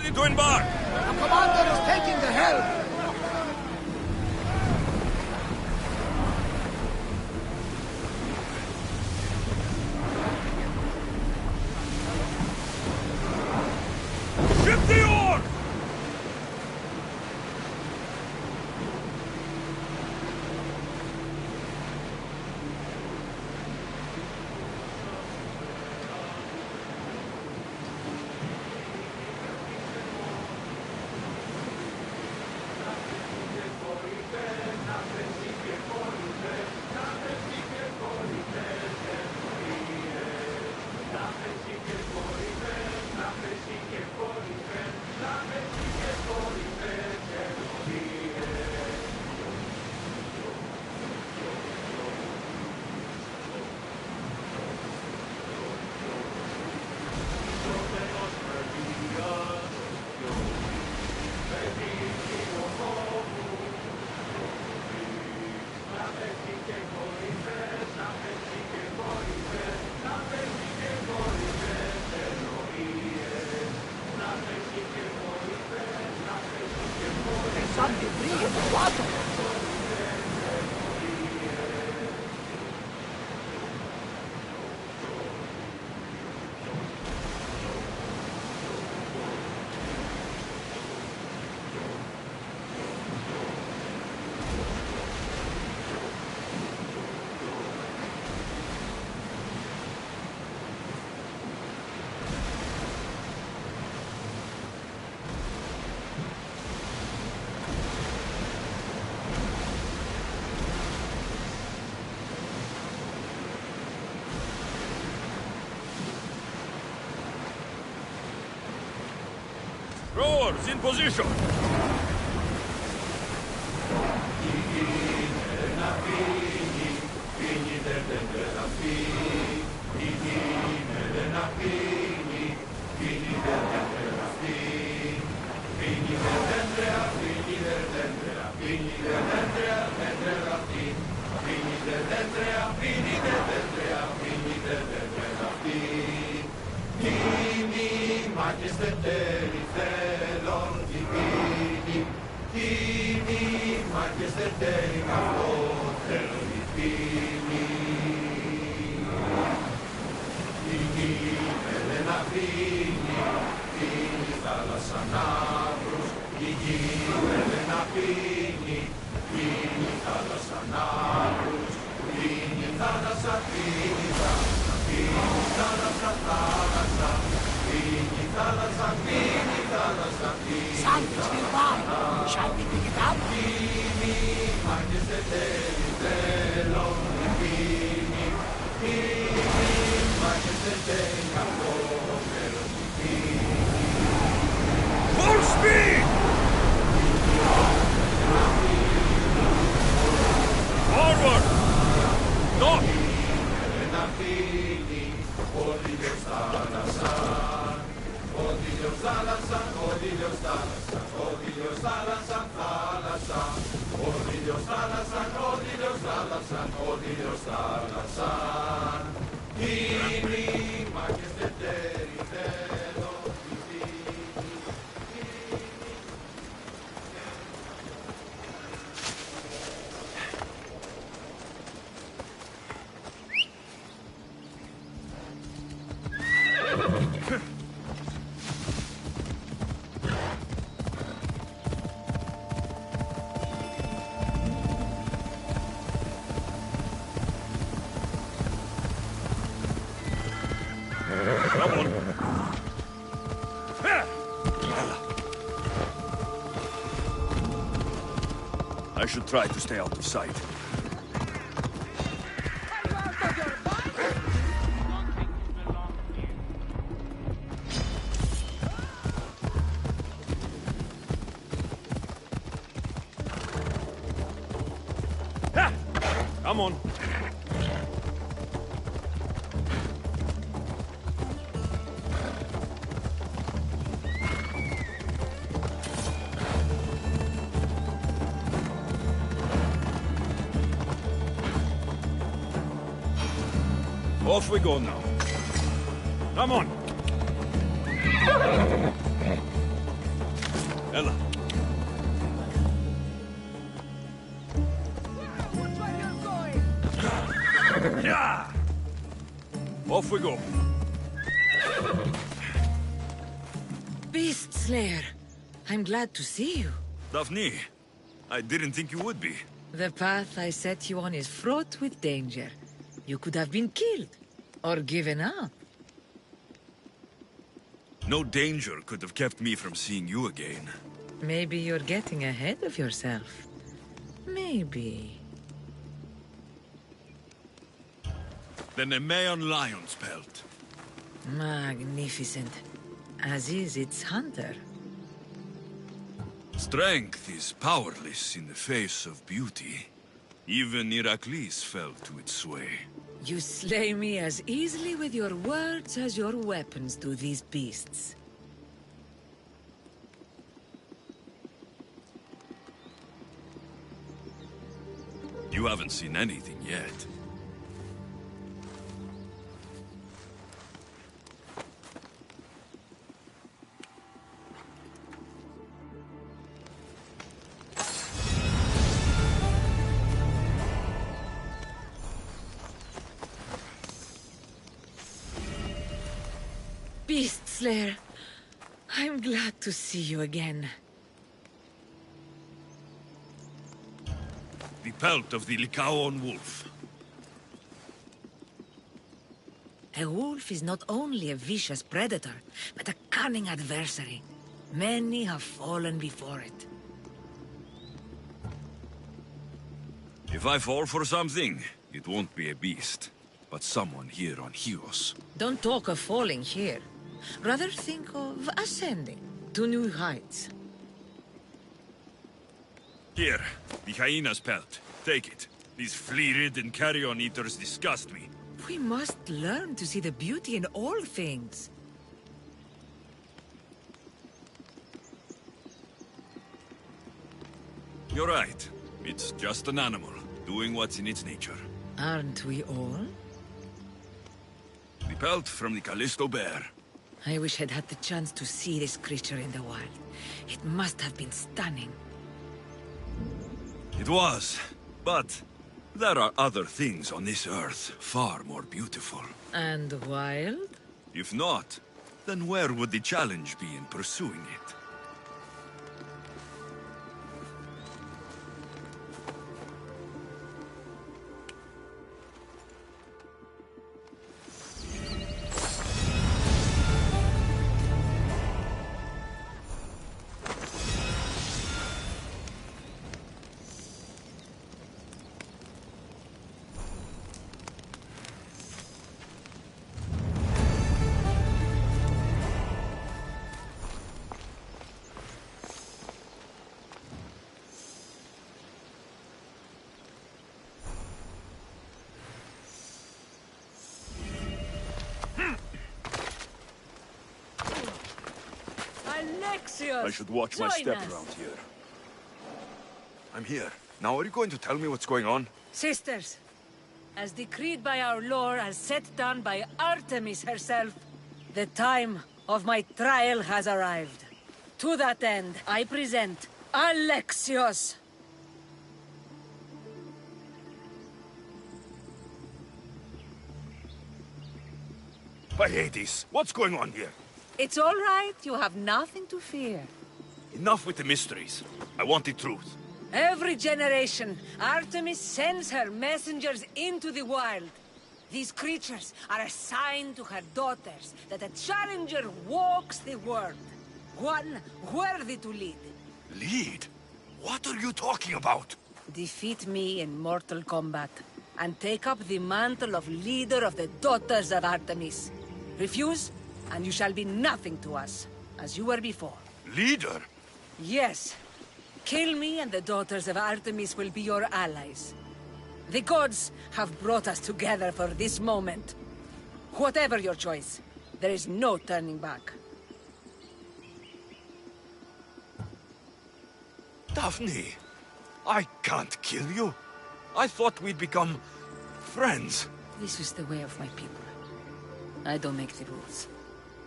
ready to embark. The commander is taking the helm. Ship the oar! Some debris in the water. Rowers in position. Sun is nearby. Shall we pick it up? Full speed! Forward! Stop! Come on. I should try to stay out of sight. Ha! Come on. Off we go now. Come on. Ella. Watch where you're going! Yeah! Off we go. Beast Slayer, I'm glad to see you. Daphne, I didn't think you would be. The path I set you on is fraught with danger. You could have been killed, or given up. No danger could have kept me from seeing you again. Maybe you're getting ahead of yourself. Maybe. The Nemean lion's pelt. Magnificent. As is its hunter. Strength is powerless in the face of beauty. Even Heracles fell to its sway. You slay me as easily with your words as your weapons do these beasts. You haven't seen anything yet. Beast Slayer, I'm glad to see you again. The pelt of the Lycaon wolf. A wolf is not only a vicious predator, but a cunning adversary. Many have fallen before it. If I fall for something, it won't be a beast, but someone here on Chios. Don't talk of falling here. Rather think of ascending to new heights. Here, the hyena's pelt. Take it. These flea-ridden carrion eaters disgust me. We must learn to see the beauty in all things. You're right. It's just an animal, doing what's in its nature. Aren't we all? The pelt from the Callisto bear. I wish I'd had the chance to see this creature in the wild. It must have been stunning. It was, but there are other things on this earth far more beautiful. And wild? If not, then where would the challenge be in pursuing it? Alexios! I should watch my join step us. around here. I'm here. Now, are you going to tell me what's going on? Sisters, as decreed by our lore, as set down by Artemis herself, the time of my trial has arrived. To that end, I present Alexios. By Hades, what's going on here? It's all right. You have nothing to fear. Enough with the mysteries. I want the truth. Every generation, Artemis sends her messengers into the wild. These creatures are a sign to her daughters that a challenger walks the world. One worthy to lead. Lead? What are you talking about? Defeat me in mortal combat, and take up the mantle of leader of the daughters of Artemis. Refuse, and you shall be nothing to us, as you were before. Leader? Yes. Kill me and the daughters of Artemis will be your allies. The gods have brought us together for this moment. Whatever your choice, there is no turning back. Daphne, I can't kill you. I thought we'd become friends. This is the way of my people. I don't make the rules.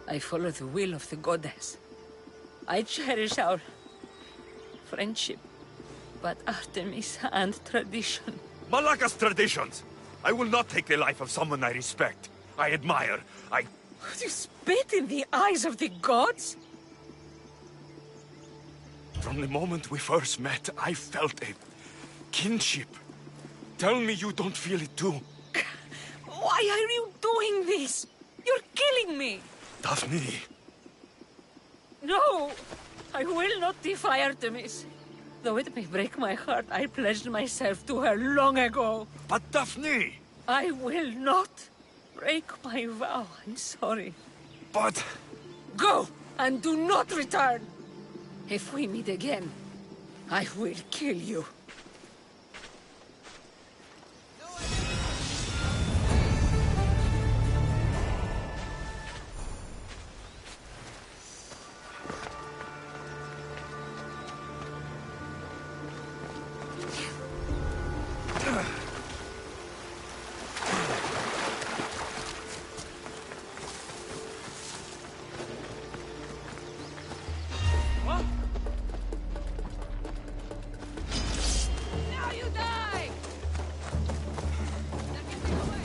I follow the will of the goddess. I cherish our friendship, but Artemis and tradition. Malaka's traditions! I will not take the life of someone I respect. I admire. You spit in the eyes of the gods? From the moment we first met, I felt a kinship. Tell me you don't feel it too. Why are you doing this? You're killing me! Daphne. No! I will not defy Artemis. Though it may break my heart, I pledged myself to her long ago. But Daphne! I will not break my vow. I'm sorry. But... Go, and do not return! If we meet again, I will kill you. Now you die! Now get me away!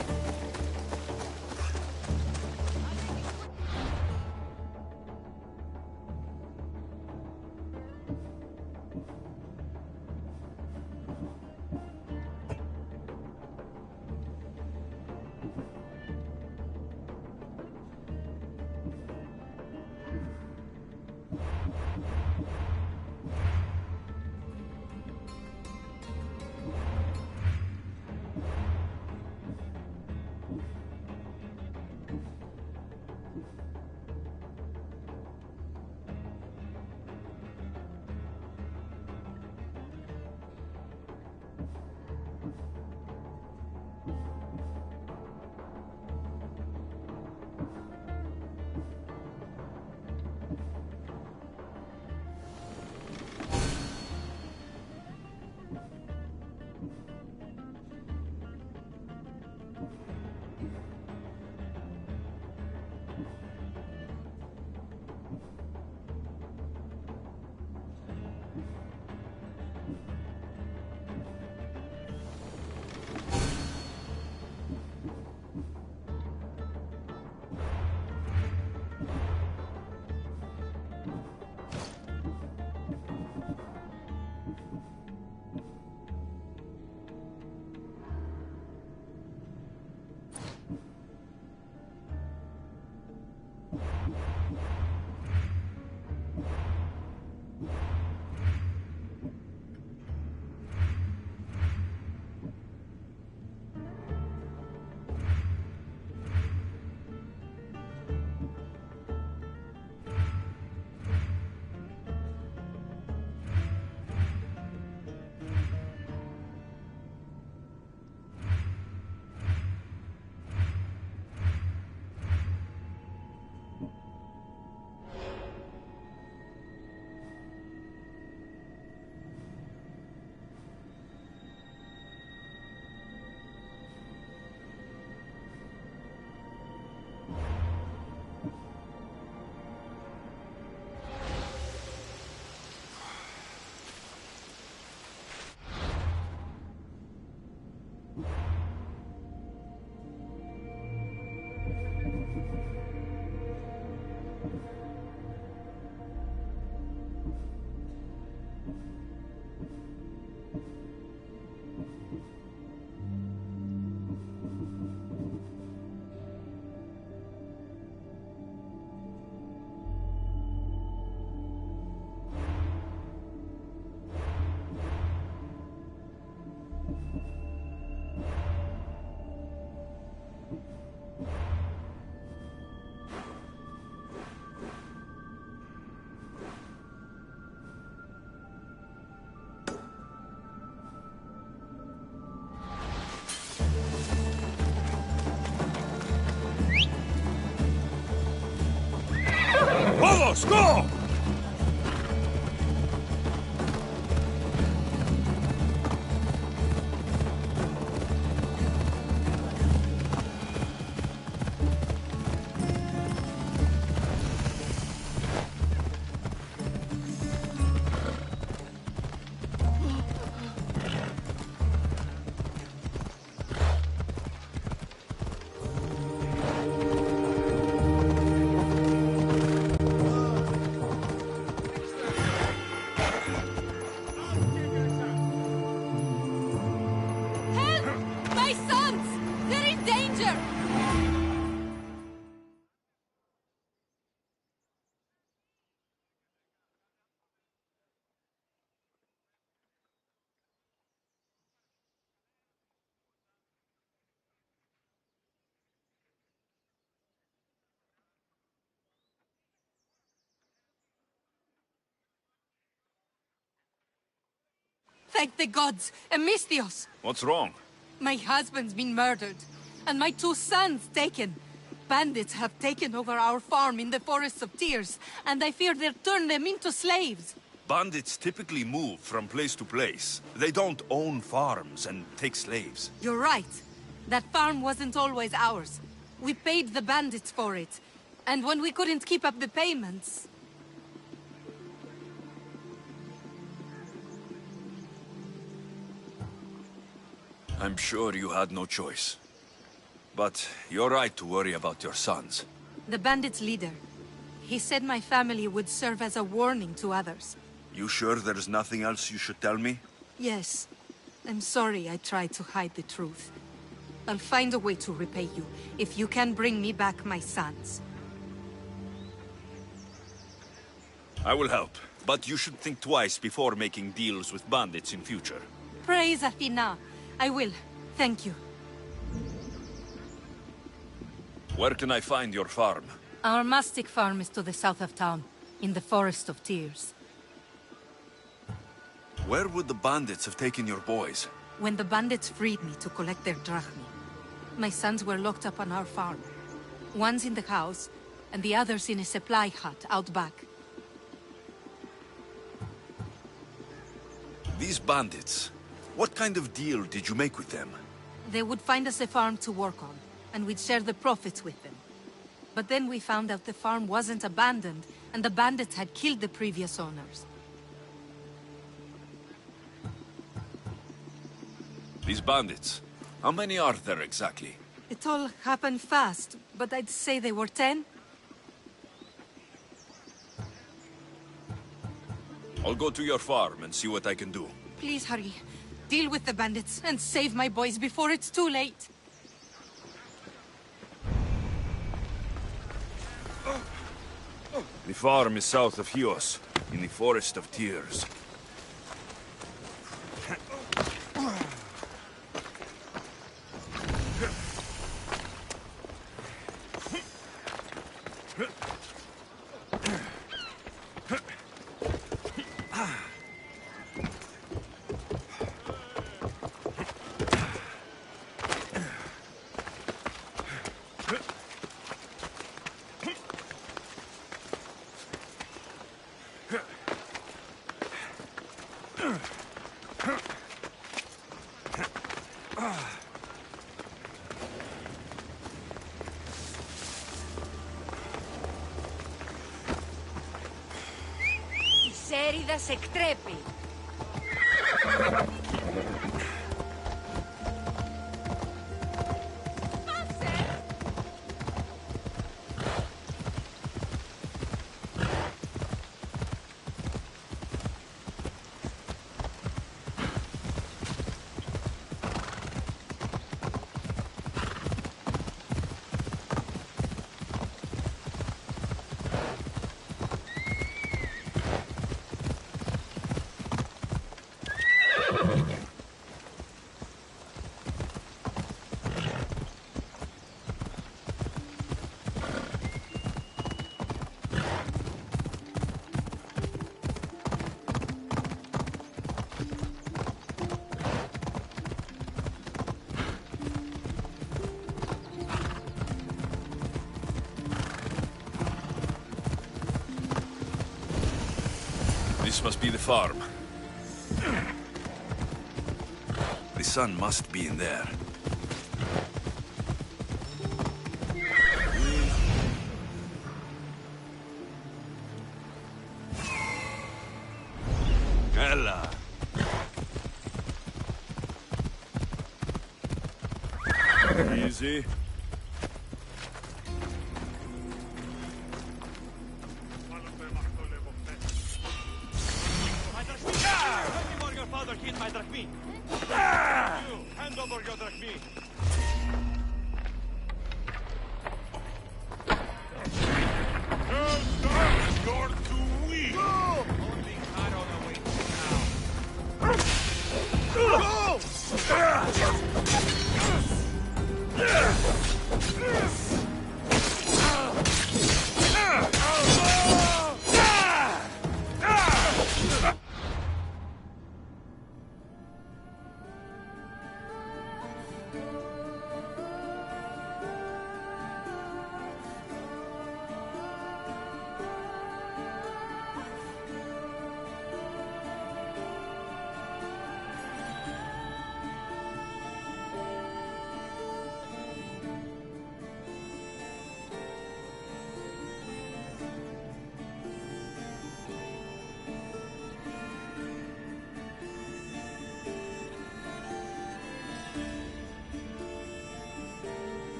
Vamos, go! Thank the gods! Amistios! What's wrong? My husband's been murdered, and my 2 sons taken. Bandits have taken over our farm in the Forests of Tears, and I fear they'll turn them into slaves. Bandits typically move from place to place. They don't own farms and take slaves. You're right. That farm wasn't always ours. We paid the bandits for it. And when we couldn't keep up the payments... I'm sure you had no choice. But you're right to worry about your sons. The bandits' leader. He said my family would serve as a warning to others. You sure there's nothing else you should tell me? Yes. I'm sorry I tried to hide the truth. I'll find a way to repay you, if you can bring me back my sons. I will help, but you should think twice before making deals with bandits in future. Praise Athena. I will. Thank you. Where can I find your farm? Our mastic farm is to the south of town, in the Forest of Tears. Where would the bandits have taken your boys? When the bandits freed me to collect their drachmi, my sons were locked up on our farm. One's in the house, and the other's in a supply hut out back. These bandits, what kind of deal did you make with them? They would find us a farm to work on, and we'd share the profits with them. But then we found out the farm wasn't abandoned, and the bandits had killed the previous owners. These bandits, how many are there exactly? It all happened fast, but I'd say they were 10. I'll go to your farm and see what I can do. Please hurry. Deal with the bandits and save my boys before it's too late. The farm is south of Chios, in the Forest of Tears. Σέριδας εκτρέπει. This must be the farm. The sun must be in there. Ella. Easy. Hand over your drachmi. You're too weak. Only Caro awaits now.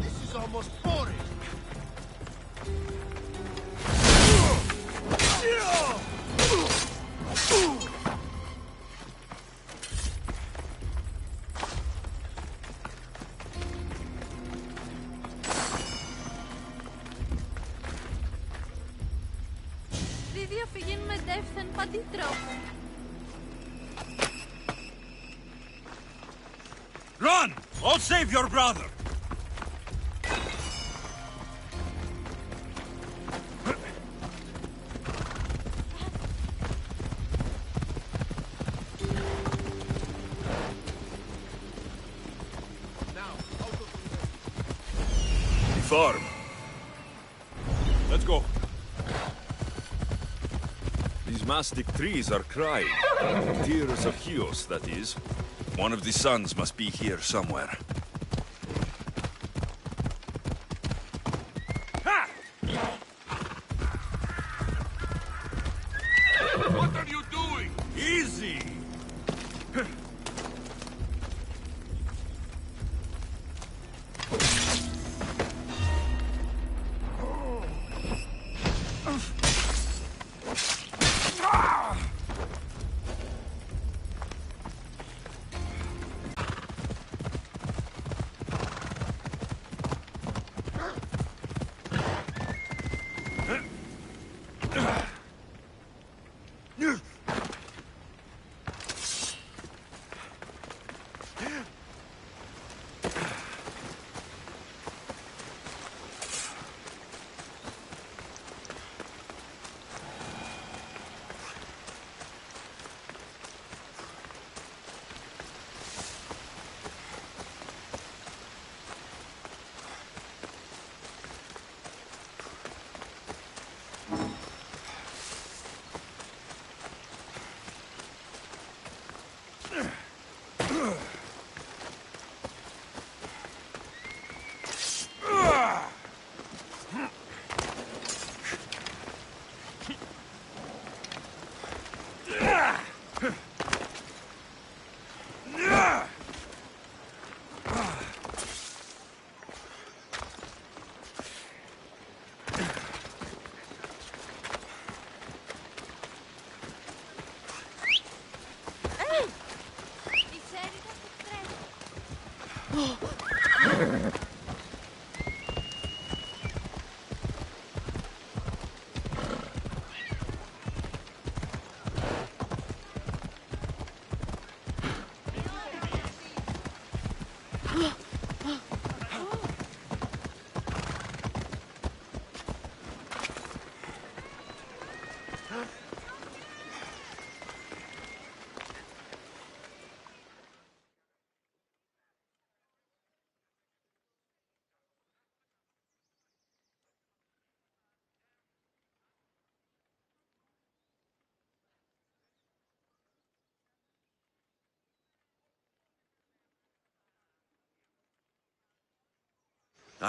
This is almost boring. Die δύο φυγήν με δεύθεν παντήτροπο. Run! I'll save your brother! The farm. Let's go. These mastic trees are crying. Tears of Chios, that is. One of the sons must be here somewhere. Ha! What are you doing? Easy!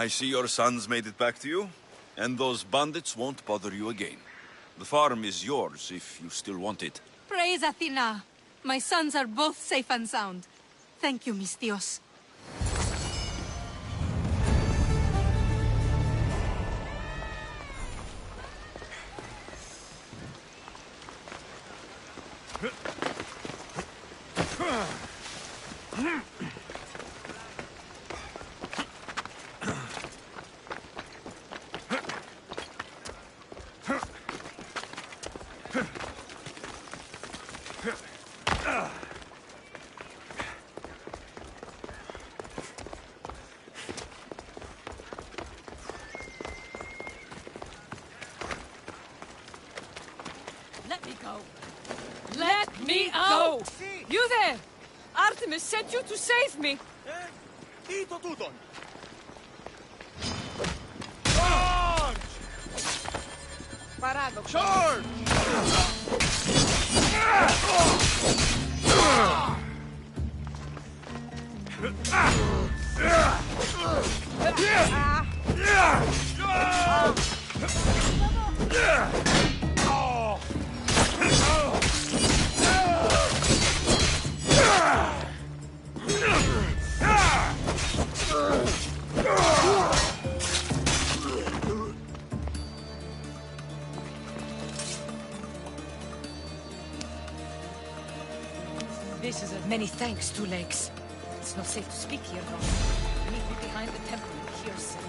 I see your sons made it back to you, and those bandits won't bother you again. The farm is yours if you still want it. Praise Athena. My sons are both safe and sound. Thank you, Mistios. Let me go. Let me go! You there! Artemis sent you to save me! Τι το τούτον! Παράδοξο. Many thanks, Two Legs. It's not safe to speak here, though. Meet me behind the temple in hearsay.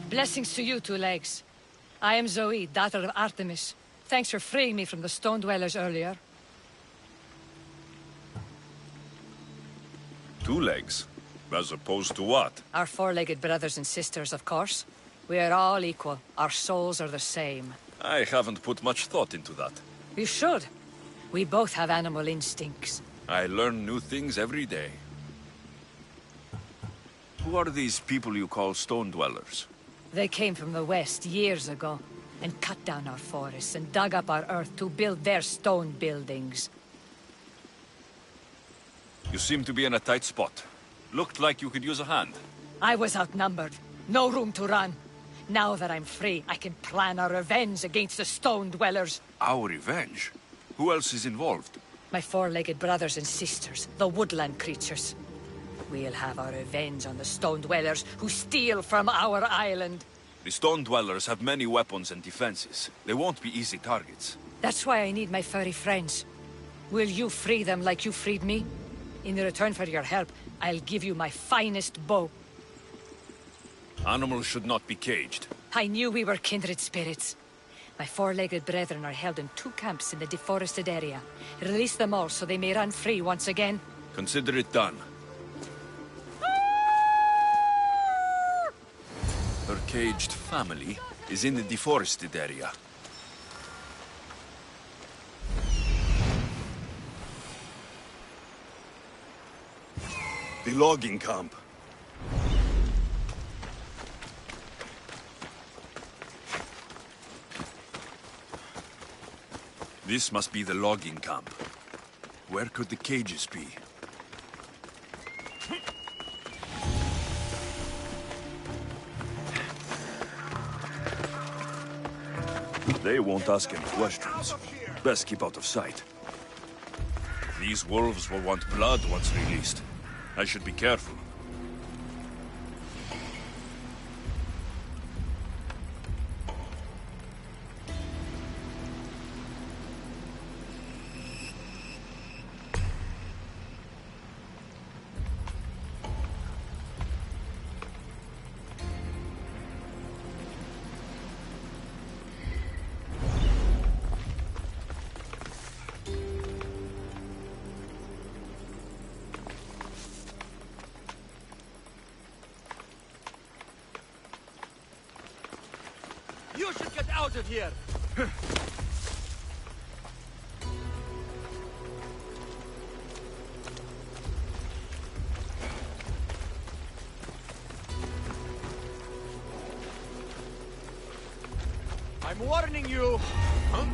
Blessings to you, Two Legs. I am Zoe, daughter of Artemis. Thanks for freeing me from the Stone Dwellers earlier. Two legs? As opposed to what? Our four-legged brothers and sisters, of course. We are all equal. Our souls are the same. I haven't put much thought into that. You should. We both have animal instincts. I learn new things every day. Who are these people you call Stone Dwellers? They came from the west years ago, and cut down our forests and dug up our earth to build their stone buildings. You seem to be in a tight spot. Looked like you could use a hand. I was outnumbered. No room to run. Now that I'm free, I can plan our revenge against the Stone Dwellers. Our revenge? Who else is involved? My four-legged brothers and sisters, the woodland creatures. We'll have our revenge on the Stone Dwellers who steal from our island. The Stone Dwellers have many weapons and defenses. They won't be easy targets. That's why I need my furry friends. Will you free them like you freed me? In return for your help, I'll give you my finest bow. Animals should not be caged. I knew we were kindred spirits. My four-legged brethren are held in 2 camps in the deforested area. Release them all so they may run free once again. Consider it done. Her caged family is in the deforested area. The logging camp. This must be the logging camp. Where could the cages be? They won't ask any questions. Best keep out of sight. These wolves will want blood once released. I should be careful. You should get out of here! I'm warning you! Huh?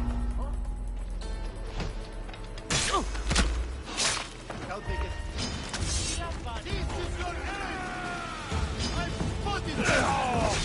I'll take it. This is your enemy! I've spotted them!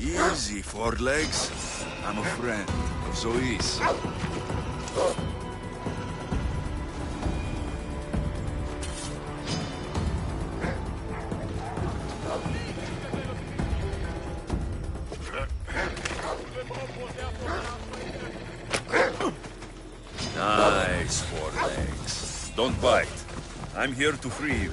Easy, four legs. I'm a friend of Zoe's. Nice, four legs. Don't bite. I'm here to free you.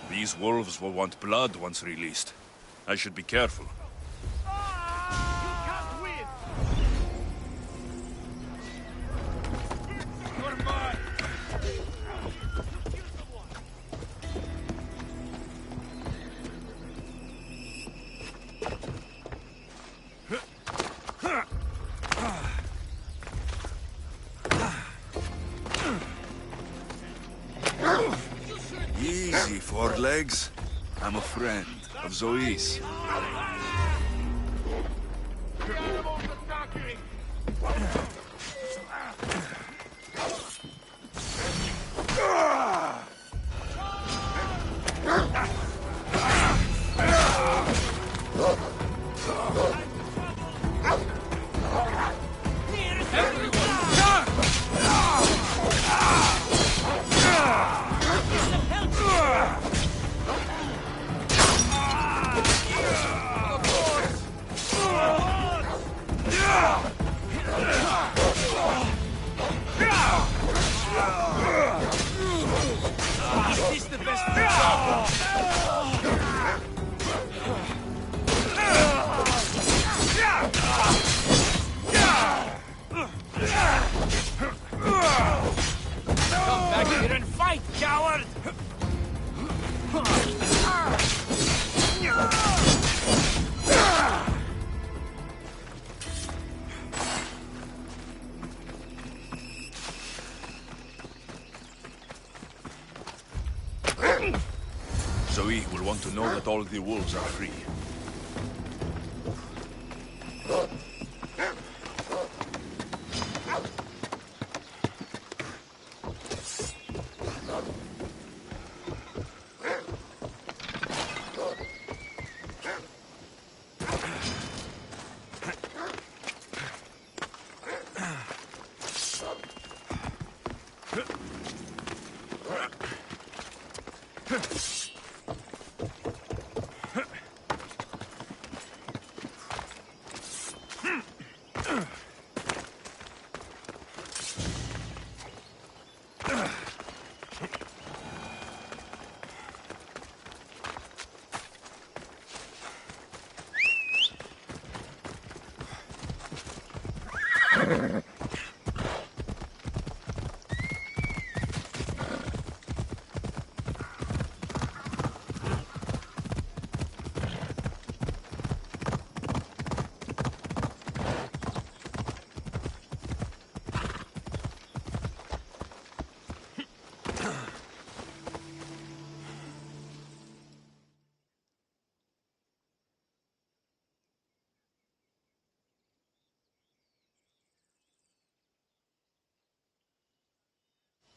These wolves will want blood once released. I should be careful. Easy, four legs. I'm a friend of Zoe's. Zoe will want to know that all the wolves are free.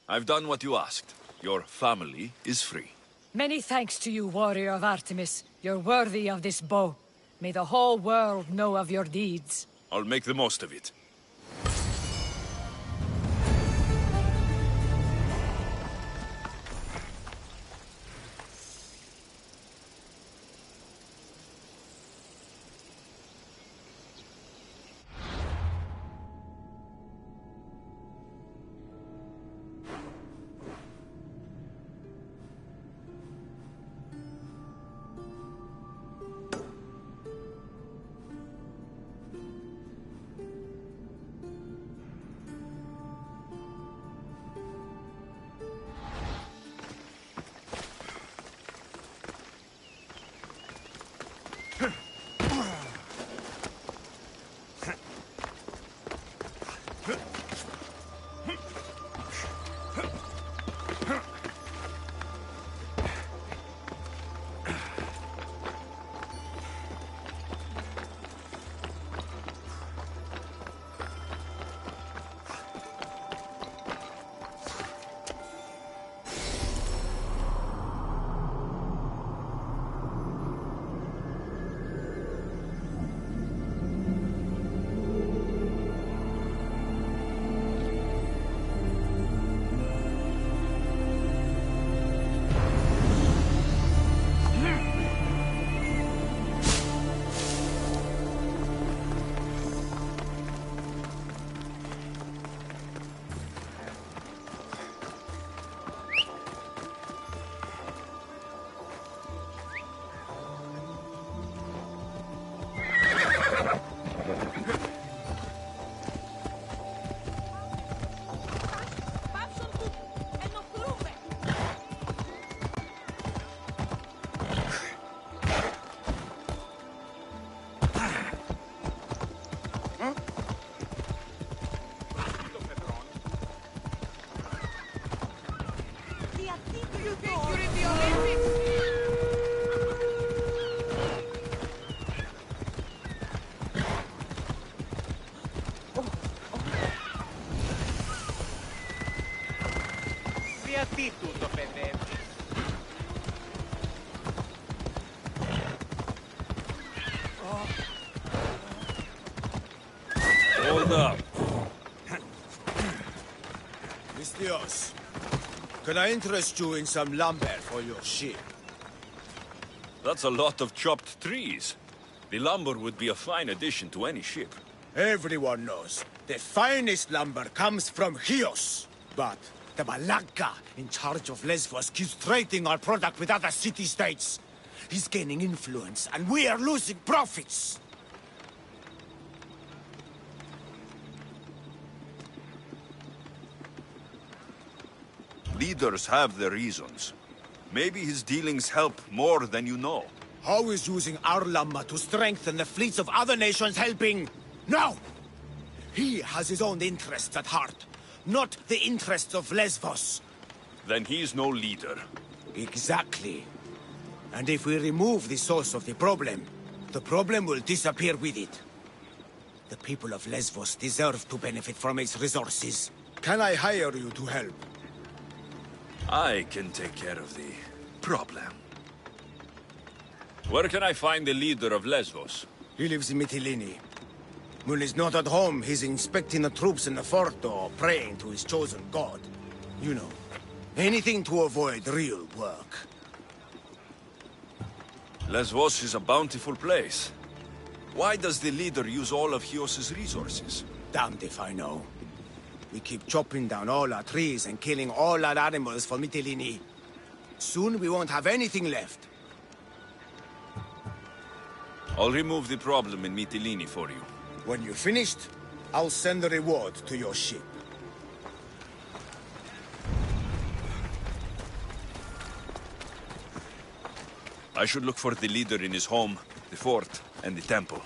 I've done what you asked. Your family is free. Many thanks to you, warrior of Artemis. You're worthy of this bow. May the whole world know of your deeds. I'll make the most of it. Hold up. Mistios, can I interest you in some lumber for your ship? That's a lot of chopped trees. The lumber would be a fine addition to any ship. Everyone knows the finest lumber comes from Chios. But the Malaka in charge of Lesbos keeps trading our product with other city-states. He's gaining influence, and we are losing profits. Leaders have their reasons. Maybe his dealings help more than you know. How is using our lumber to strengthen the fleets of other nations helping? No! He has his own interests at heart, not the interests of Lesbos. Then he's no leader. Exactly. And if we remove the source of the problem will disappear with it. The people of Lesbos deserve to benefit from its resources. Can I hire you to help? I can take care of the problem. Where can I find the leader of Lesbos? He lives in Mytilene. When he's not at home, he's inspecting the troops in the fort or praying to his chosen god. You know, anything to avoid real work. Lesbos is a bountiful place. Why does the leader use all of Chios' resources? Damned if I know. We keep chopping down all our trees and killing all our animals for Mytilene. Soon we won't have anything left. I'll remove the problem in Mytilene for you. When you're finished, I'll send a reward to your ship. I should look for the leader in his home, the fort, and the temple.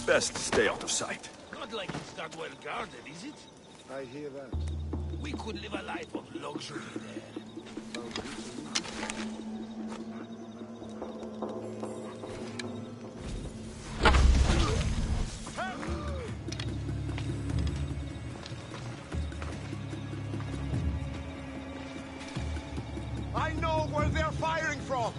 Best stay out of sight. Not like it's not well guarded, is it? I hear that. We could live a life of luxury there. I know where they're firing from!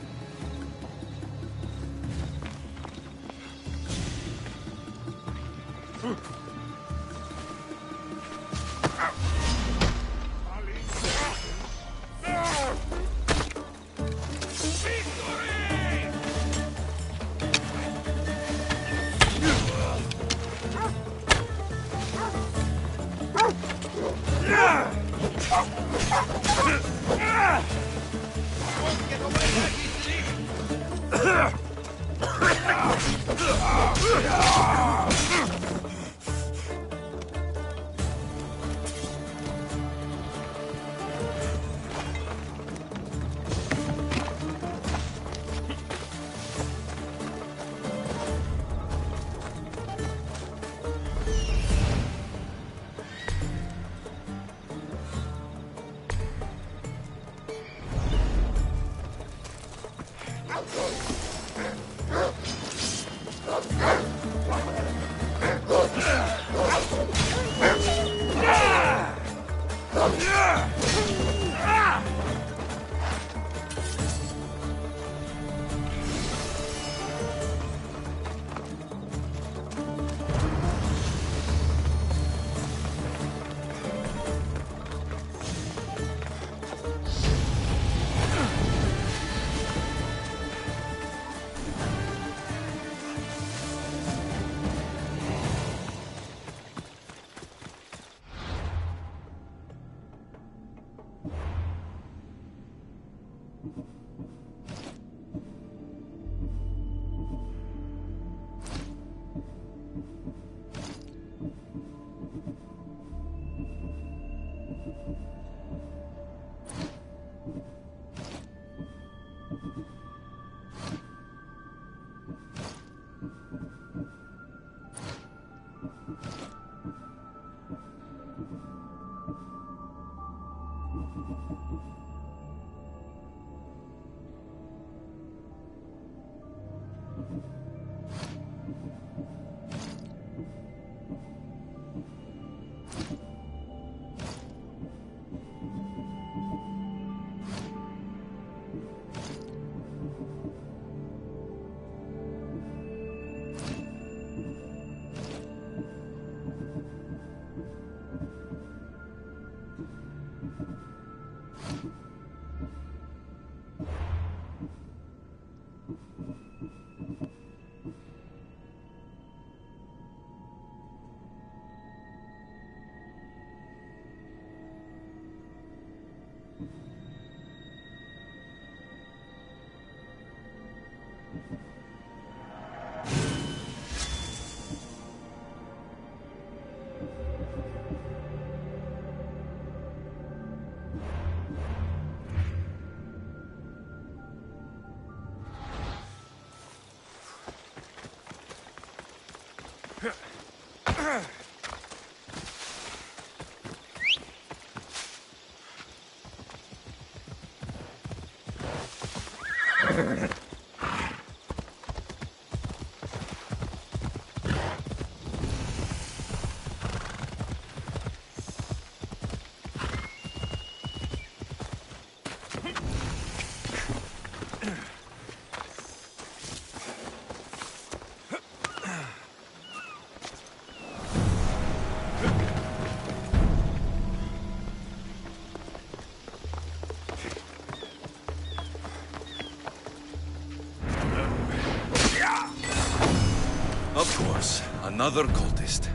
Of course, another cultist.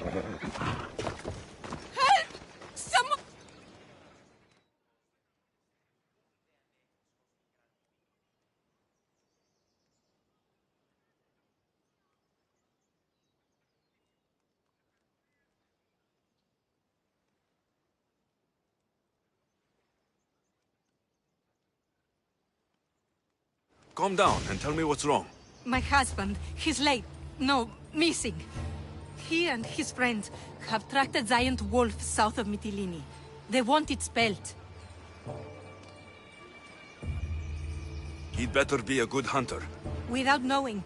Help! Someone... Calm down and tell me what's wrong. My husband, he's late. No, missing. He and his friend have tracked a giant wolf south of Mytilene. They want its pelt. He'd better be a good hunter. Without knowing,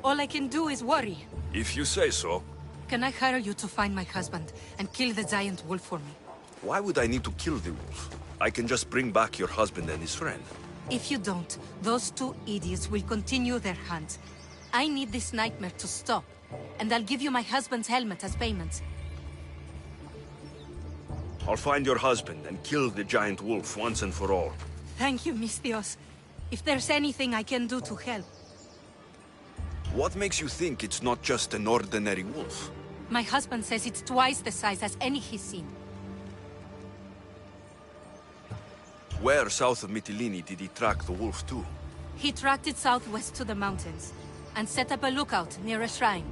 all I can do is worry. If you say so. Can I hire you to find my husband and kill the giant wolf for me? Why would I need to kill the wolf? I can just bring back your husband and his friend. If you don't, those two idiots will continue their hunt. I need this nightmare to stop, and I'll give you my husband's helmet as payment. I'll find your husband and kill the giant wolf once and for all. Thank you, Misthios. If there's anything I can do to help. What makes you think it's not just an ordinary wolf? My husband says it's twice the size as any he's seen. Where south of Mytilene did he track the wolf to? He tracked it southwest to the mountains, and set up a lookout near a shrine.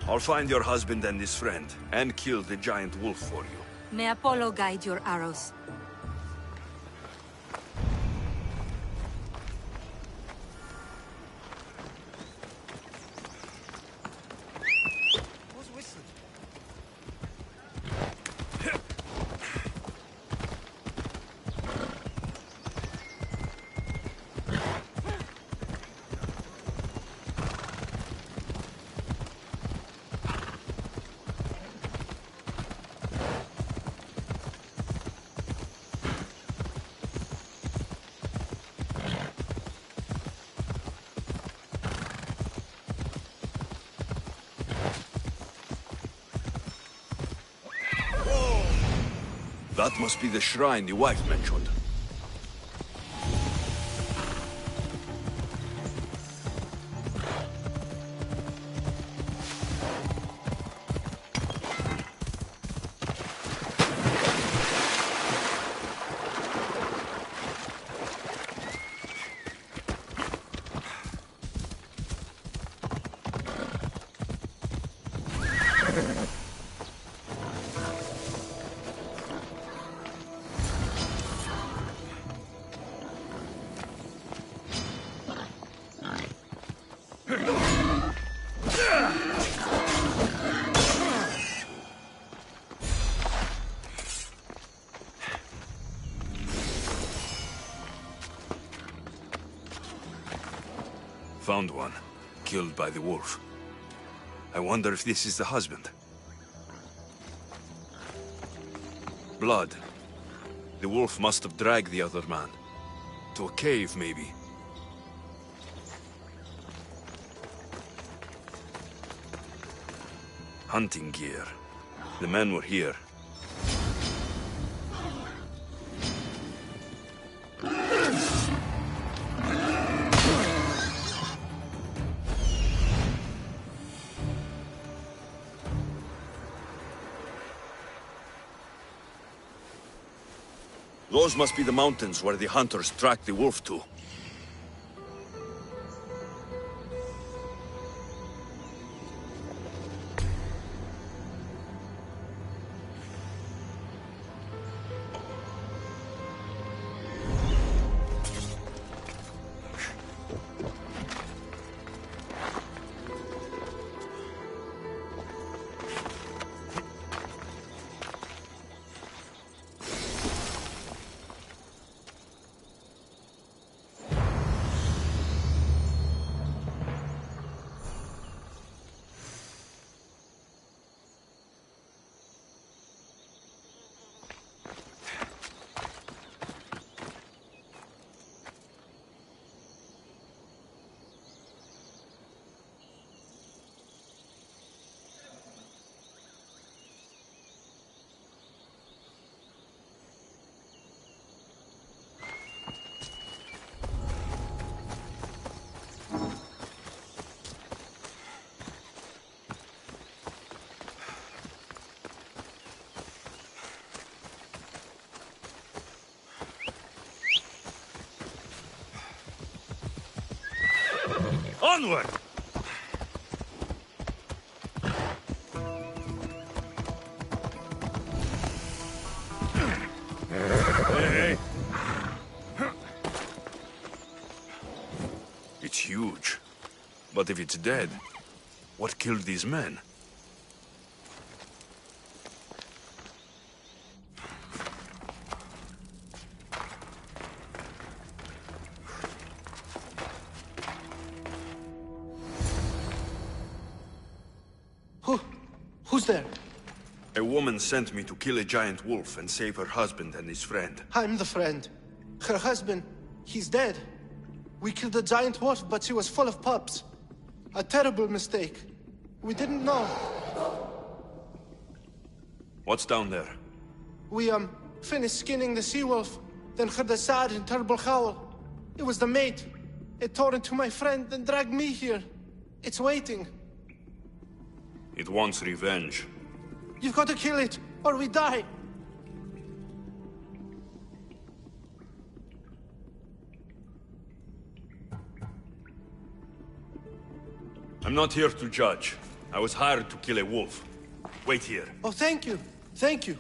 I'll find your husband and his friend, and kill the giant wolf for you. May Apollo guide your arrows. That must be the shrine the wife mentioned. Found one, killed by the wolf. I wonder if this is the husband. Blood. The wolf must have dragged the other man. To a cave, maybe. Hunting gear. The men were here. Those must be the mountains where the hunters tracked the wolf to. Onward! Hey! It's huge. But if it's dead, what killed these men? Who's there? A woman sent me to kill a giant wolf and save her husband and his friend. I'm the friend. Her husband, he's dead. We killed the giant wolf, but she was full of pups. A terrible mistake. We didn't know. What's down there? We, finished skinning the sea-wolf, then heard a sad and terrible howl. It was the mate. It tore into my friend, then dragged me here. It's waiting. It wants revenge. You've got to kill it, or we die. I'm not here to judge. I was hired to kill a wolf. Wait here. Oh, thank you. Thank you.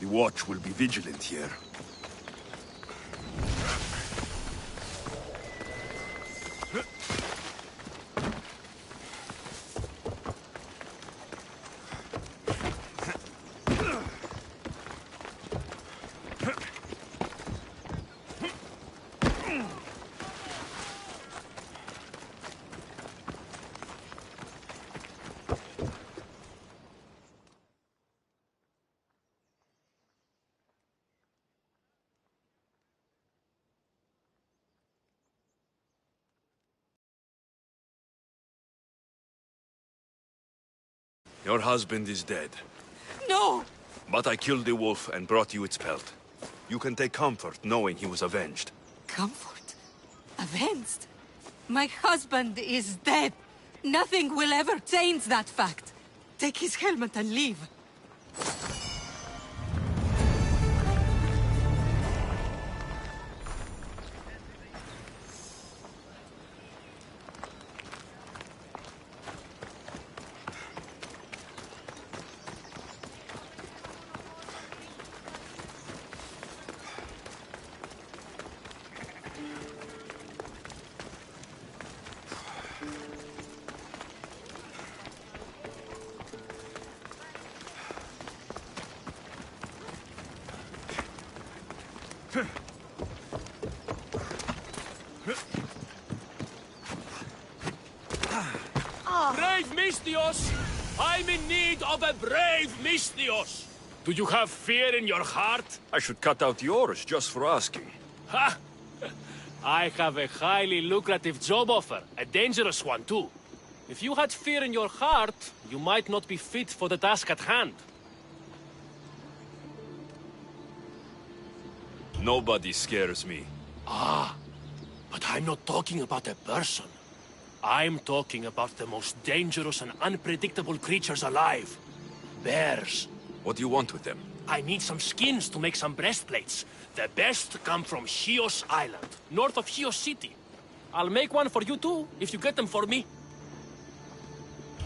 The watch will be vigilant here. Your husband is dead. No! But I killed the wolf and brought you its pelt. You can take comfort knowing he was avenged. Comfort? Avenged? My husband is dead. Nothing will ever change that fact. Take his helmet and leave. Brave Misthios! I'm in need of a brave Misthios! Do you have fear in your heart? I should cut out yours just for asking. Ha! I have a highly lucrative job offer, a dangerous one too. If you had fear in your heart, you might not be fit for the task at hand. Nobody scares me. Ah, But I'm not talking about a person. I'm talking about the most dangerous and unpredictable creatures alive. Bears. What do you want with them? I need some skins to make some breastplates. The best come from Chios Island, north of Chios City. I'll make one for you too, if you get them for me.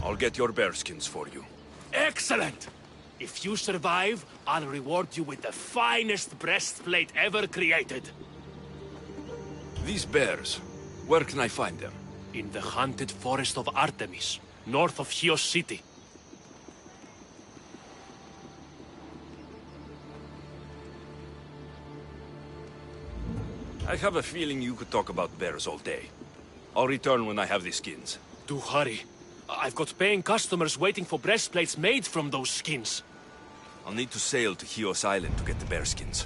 I'll get your bearskins for you. Excellent! If you survive, I'll reward you with the finest breastplate ever created. These bears, where can I find them? In the haunted forest of Artemis, north of Chios City. I have a feeling you could talk about bears all day. I'll return when I have the skins. Do hurry. I've got paying customers waiting for breastplates made from those skins. I'll need to sail to Chios Island to get the bearskins.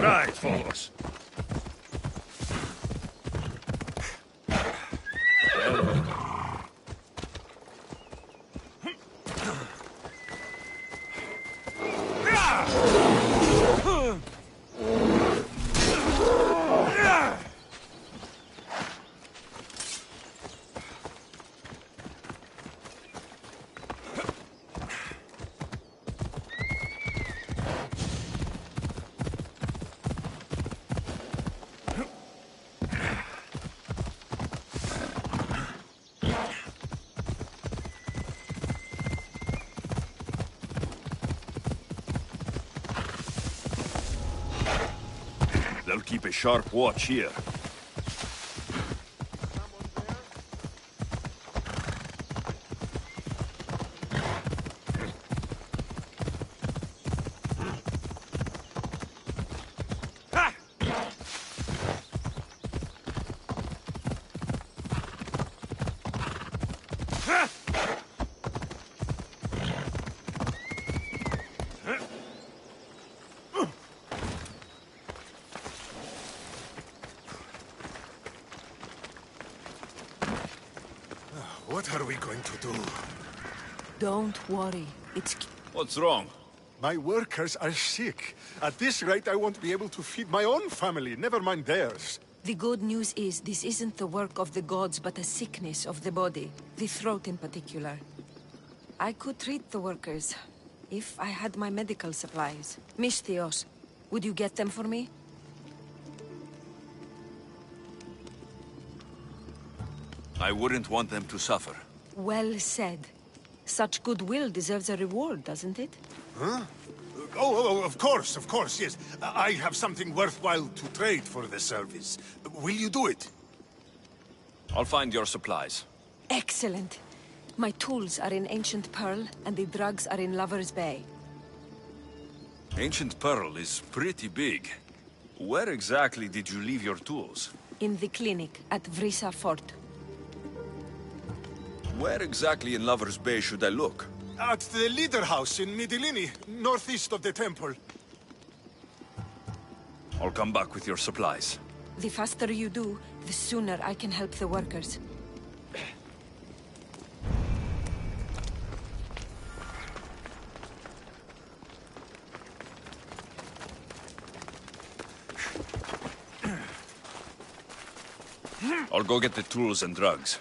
Right, follows. They'll keep a sharp watch here. What are we going to do? Don't worry. It's... What's wrong? My workers are sick. At this rate, I won't be able to feed my own family, never mind theirs. The good news is, this isn't the work of the gods, but a sickness of the body. The throat in particular. I could treat the workers, if I had my medical supplies. Misthios, would you get them for me? I wouldn't want them to suffer. Well said. Such goodwill deserves a reward, doesn't it? Huh? Of course, yes. I have something worthwhile to trade for the service. Will you do it? I'll find your supplies. Excellent. My tools are in Ancient Pearl, and the drugs are in Lover's Bay. Ancient Pearl is pretty big. Where exactly did you leave your tools? In the clinic at Vrisa Fort. Where exactly in Lover's Bay should I look? At the leader house in Midilini, northeast of the temple. I'll come back with your supplies. The faster you do, the sooner I can help the workers. I'll go get the tools and drugs.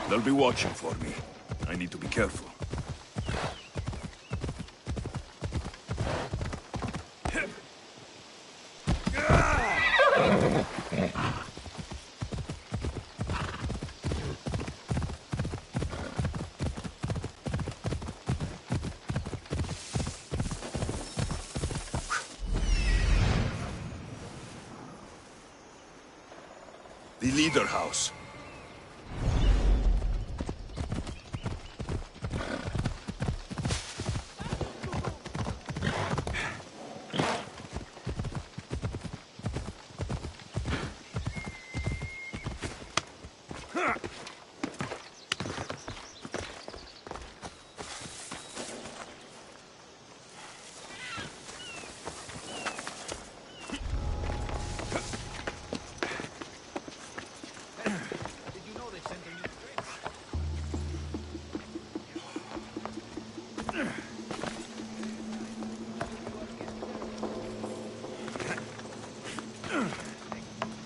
They'll be watching for me. I need to be careful. The leader house.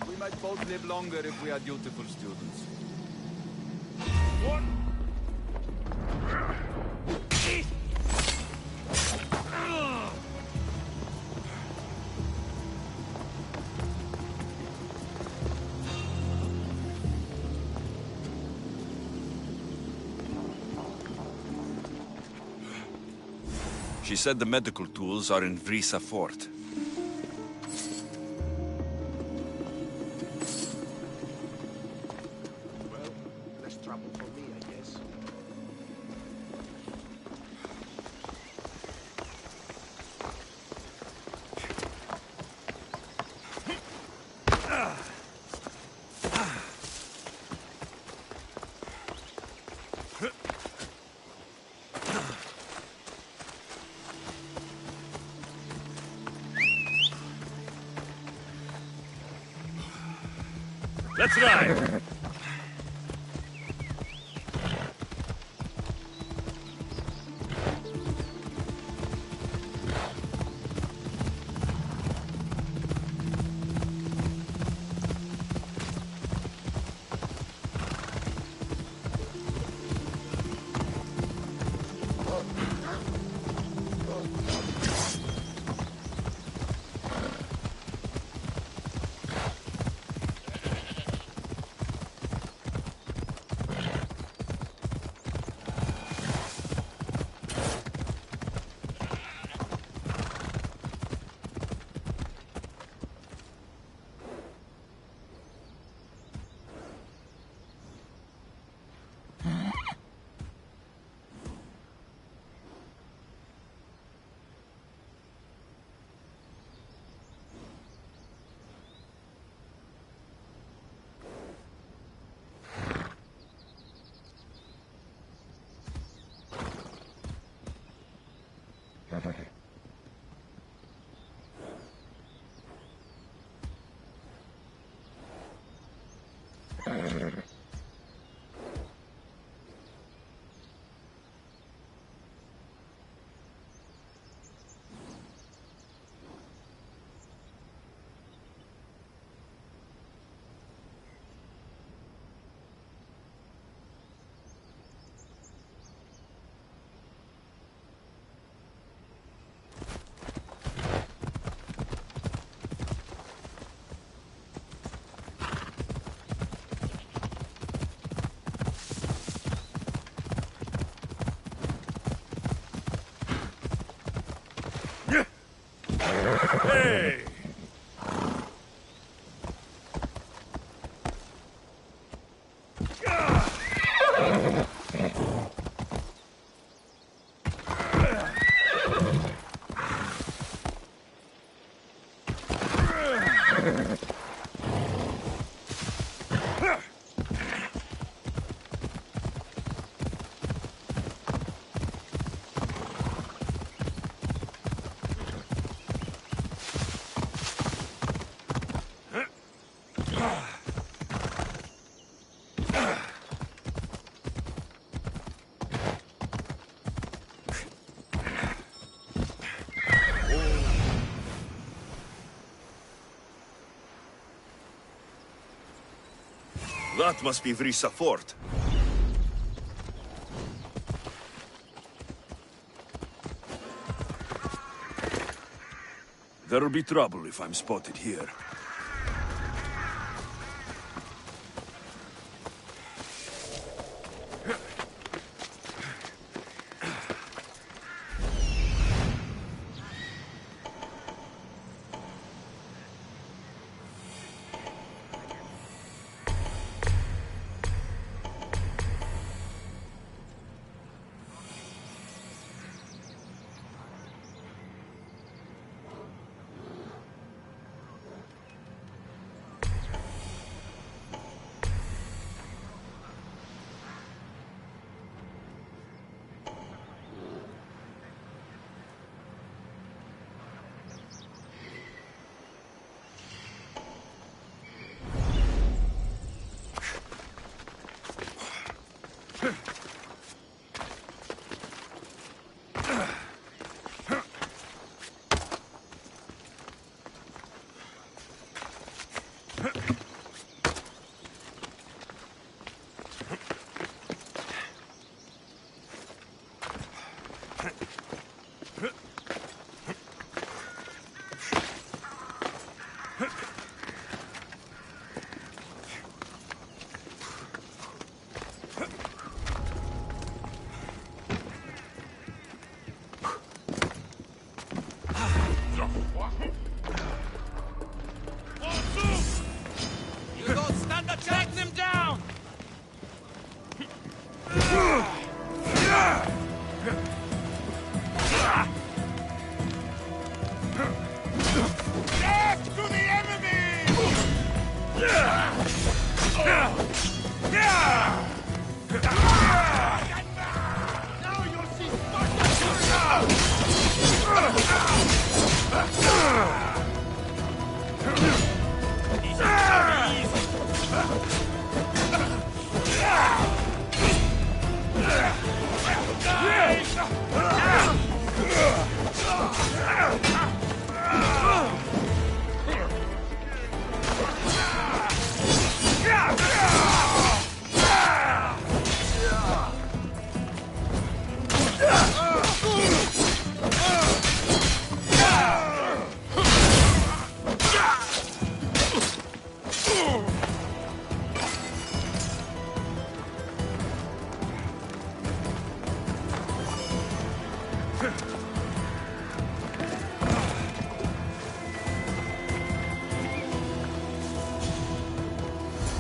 We might both live longer if we are dutiful students. She said the medical tools are in Vrisa Fort. Well, less trouble for me, I guess. Let's ride! Hey! That must be Vrisa Fort. There'll be trouble if I'm spotted here.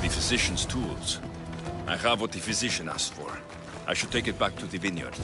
The physician's tools. I have what the physician asked for. I should take it back to the vineyard.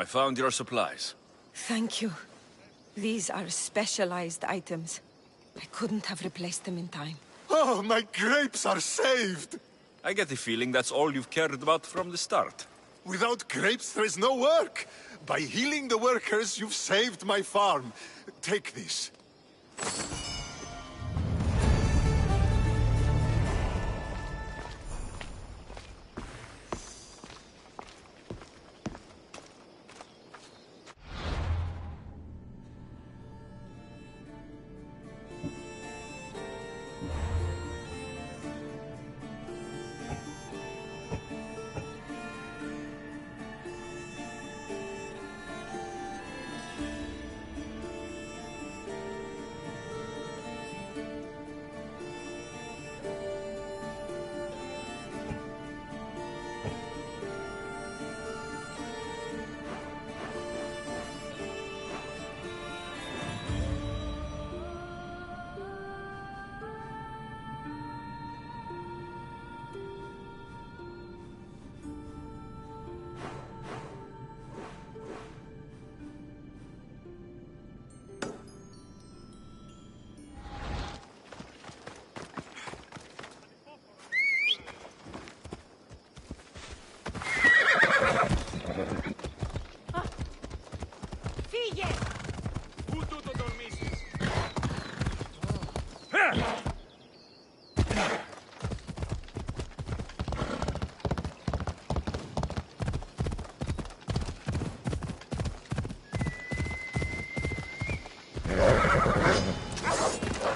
I found your supplies. Thank you. These are specialized items. I couldn't have replaced them in time. Oh, my grapes are saved! I get the feeling that's all you've cared about from the start. Without grapes, there is no work. By healing the workers, you've saved my farm. Take this.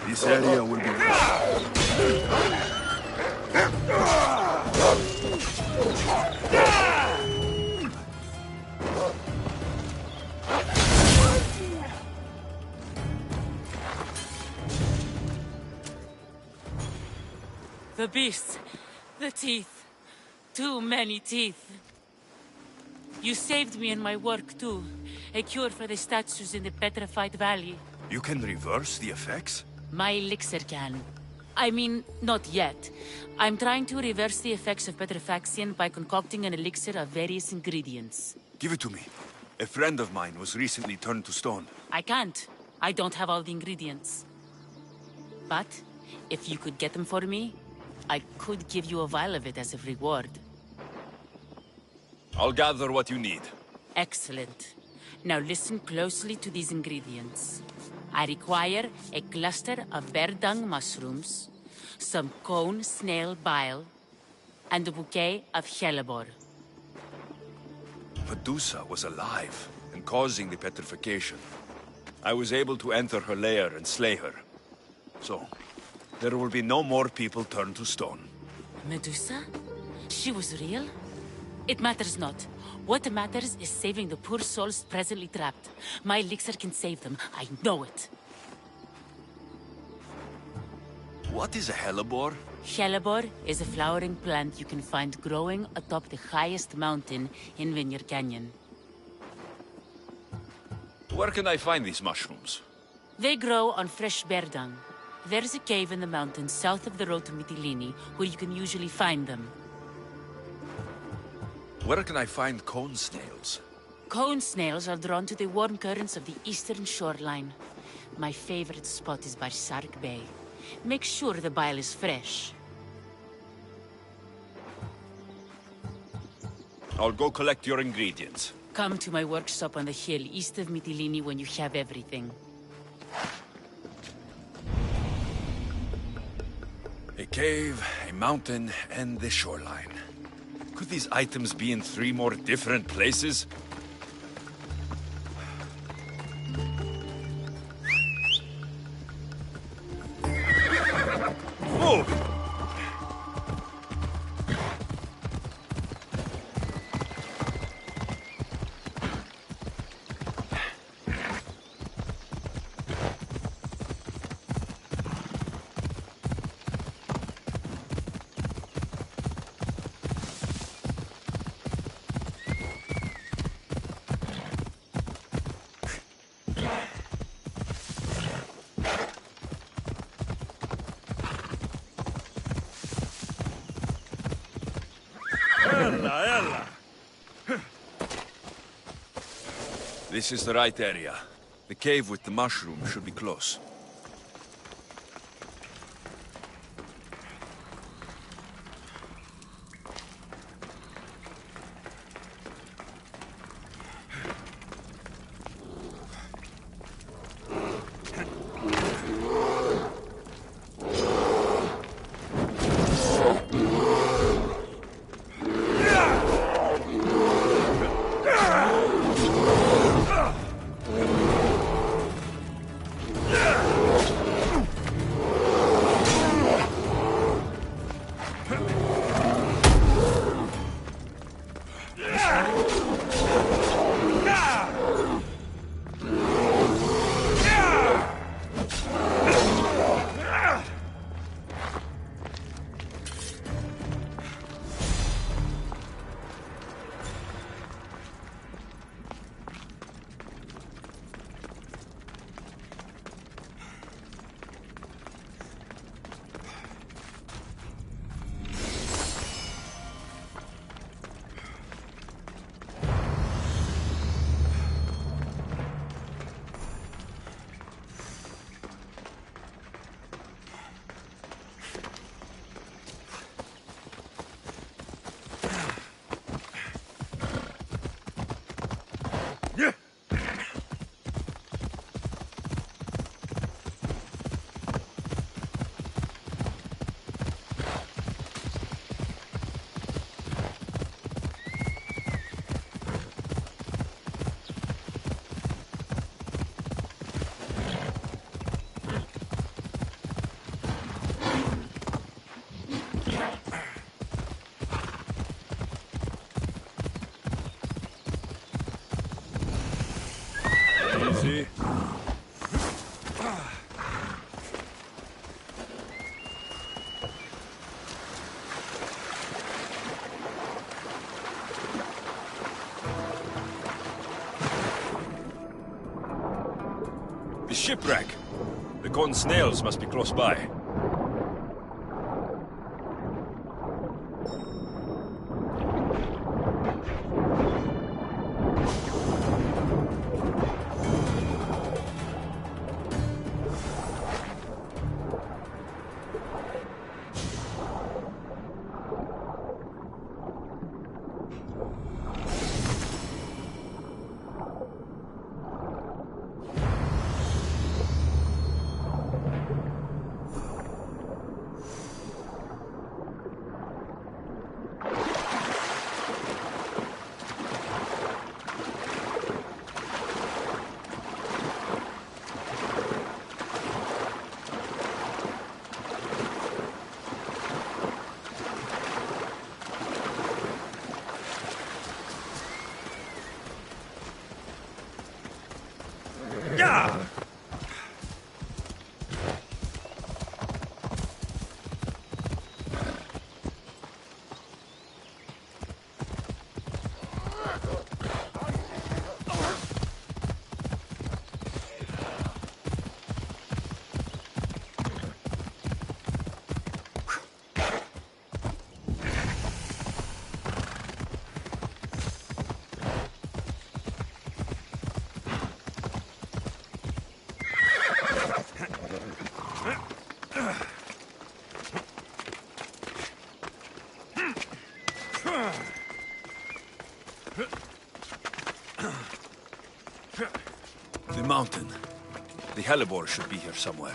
This area will be... The beasts. The teeth. Too many teeth. You saved me in my work, too. A cure for the statues in the Petrified Valley. You can reverse the effects? My elixir can. I mean, not yet. I'm trying to reverse the effects of petrifaction by concocting an elixir of various ingredients. Give it to me. A friend of mine was recently turned to stone. I can't. I don't have all the ingredients. But, if you could get them for me, I could give you a vial of it as a reward. I'll gather what you need. Excellent. Now listen closely to these ingredients. I require a cluster of bear dung mushrooms, some cone snail bile, and a bouquet of hellebore. Medusa was alive and causing the petrification. I was able to enter her lair and slay her. So, there will be no more people turned to stone. Medusa? She was real? It matters not. What matters is saving the poor souls presently trapped. My elixir can save them. I know it. What is a hellebore? Hellebore is a flowering plant you can find growing atop the highest mountain in Vineyard Canyon. Where can I find these mushrooms? They grow on fresh bear dung. There's a cave in the mountains south of the road to Mytilene where you can usually find them. Where can I find cone snails? Cone snails are drawn to the warm currents of the eastern shoreline. My favorite spot is by Sark Bay. Make sure the bile is fresh. I'll go collect your ingredients. Come to my workshop on the hill east of Mytilene when you have everything. A cave, a mountain, and the shoreline. Could these items be in 3 more different places? Whoa! This is the right area. The cave with the mushroom should be close. Easy. The shipwreck. The gone snails must be close by. The mountain. The hellebore should be here somewhere.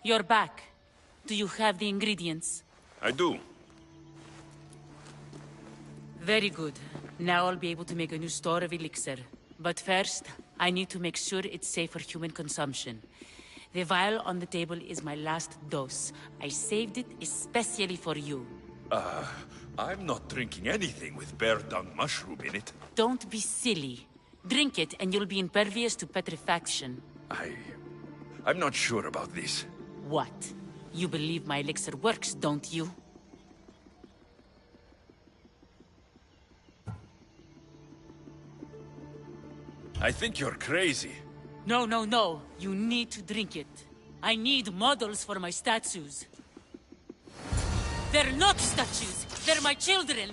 You're back. Do you have the ingredients? I do. Very good. Now I'll be able to make a new store of elixir. But first, I need to make sure it's safe for human consumption. The vial on the table is my last dose. I saved it especially for you. I'm not drinking anything with bear dung mushroom in it. Don't be silly. Drink it and you'll be impervious to petrifaction. I'm not sure about this. What? You believe my elixir works, don't you? I think you're crazy. No, no, no. You need to drink it. I need models for my statues. They're not statues. They're my children.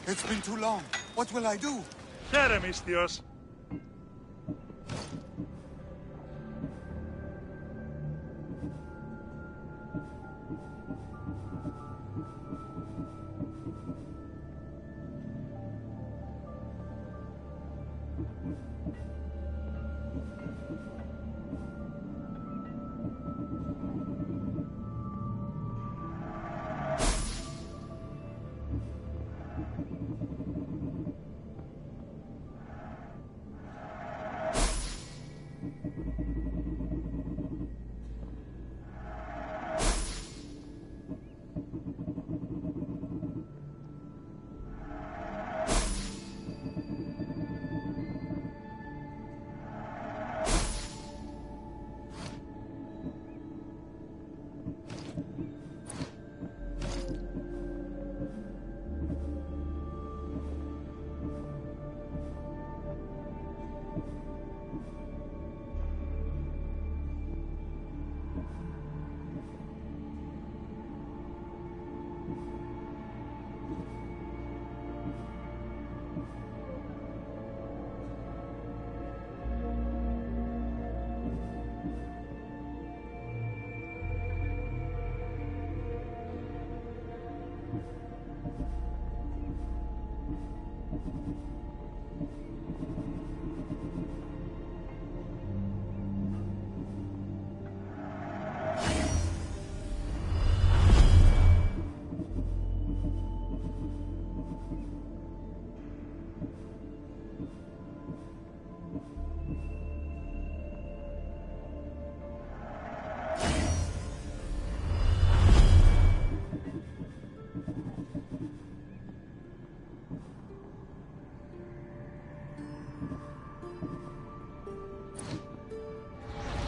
It's been too long. What will I do? Teremistios.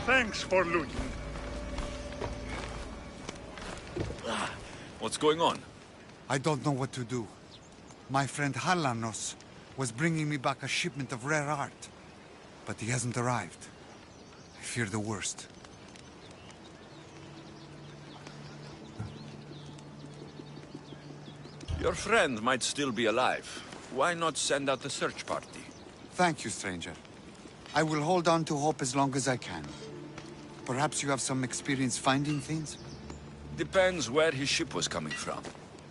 Thanks for looting. What's going on? I don't know what to do. My friend Halanos was bringing me back a shipment of rare art, but he hasn't arrived. I fear the worst. Your friend might still be alive. Why not send out a search party? Thank you, stranger. I will hold on to hope as long as I can. Perhaps you have some experience finding things? Depends where his ship was coming from.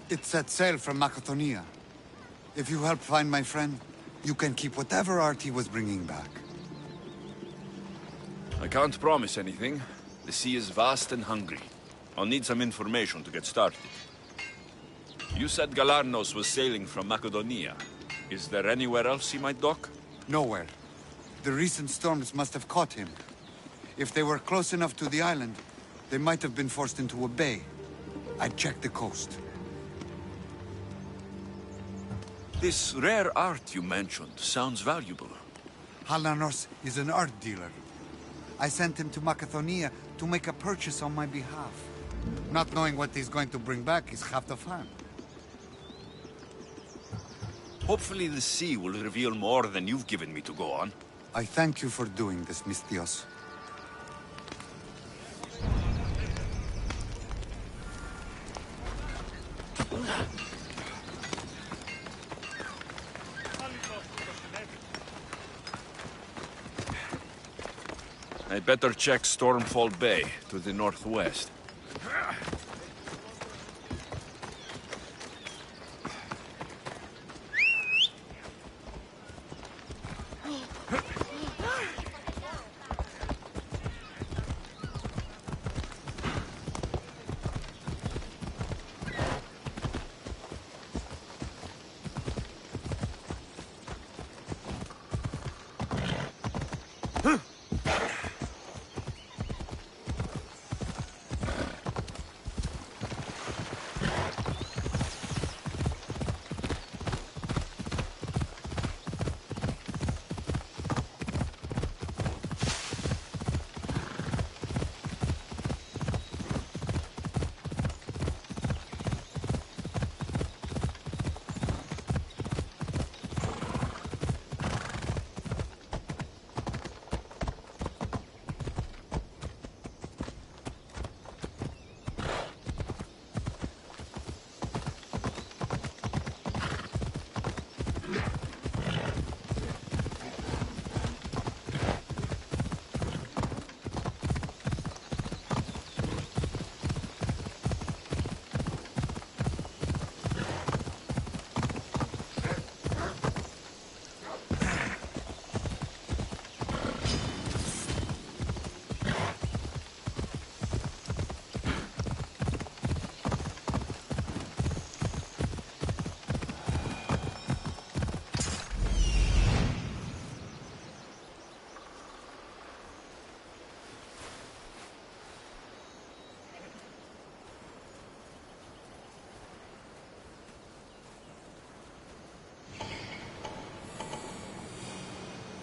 It set sail from Macedonia. If you help find my friend, you can keep whatever art he was bringing back. I can't promise anything. The sea is vast and hungry. I'll need some information to get started. You said Galarnos was sailing from Macedonia. Is there anywhere else he might dock? Nowhere. The recent storms must have caught him. If they were close enough to the island, they might have been forced into a bay. I'd check the coast. This rare art you mentioned sounds valuable. Halanos is an art dealer. I sent him to Macedonia to make a purchase on my behalf. Not knowing what he's going to bring back is half the fun. Hopefully the sea will reveal more than you've given me to go on. I thank you for doing this, Mistios. I better check Stormfall Bay to the northwest.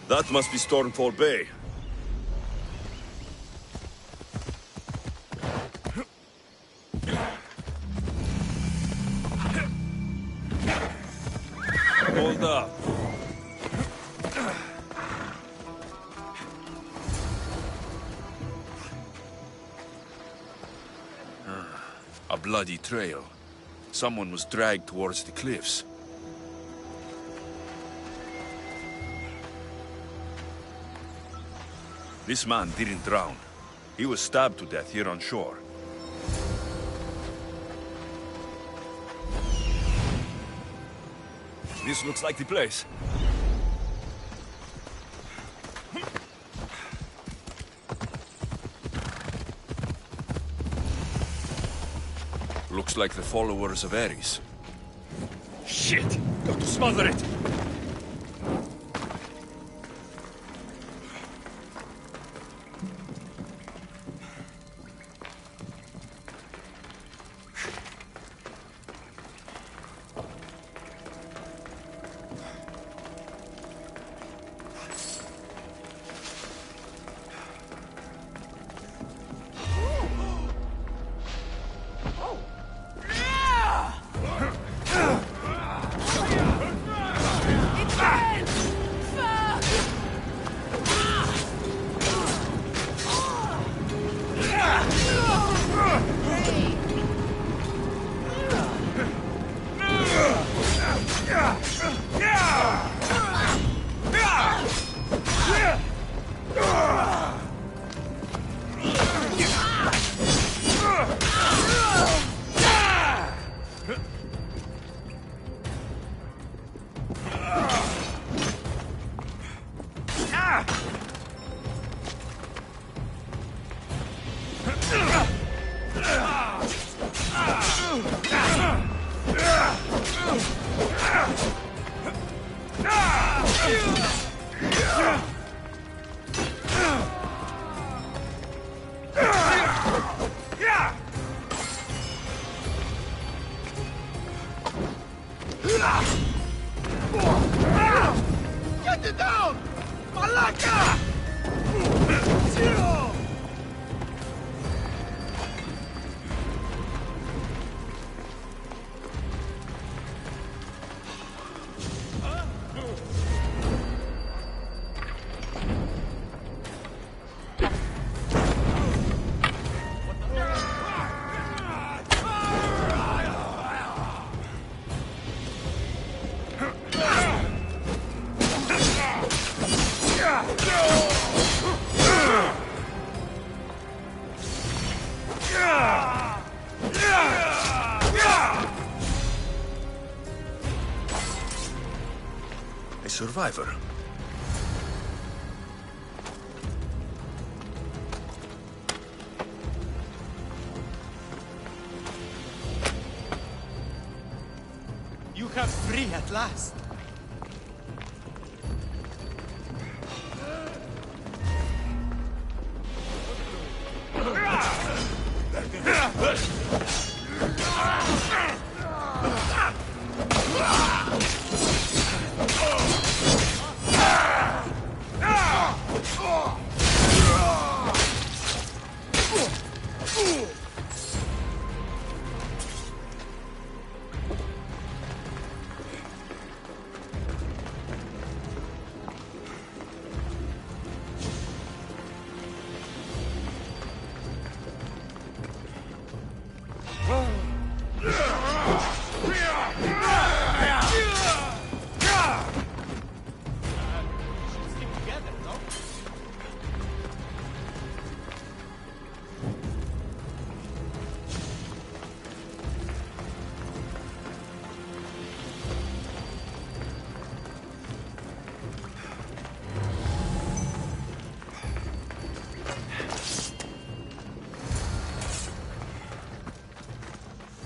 That must be Stormfall Bay. Hold up. A bloody trail. Someone was dragged towards the cliffs. This man didn't drown. He was stabbed to death here on shore. This looks like the place. Looks like the followers of Ares. Shit! Got to smother it! Get it down! Malaka! Zero! A survivor. You have free at last.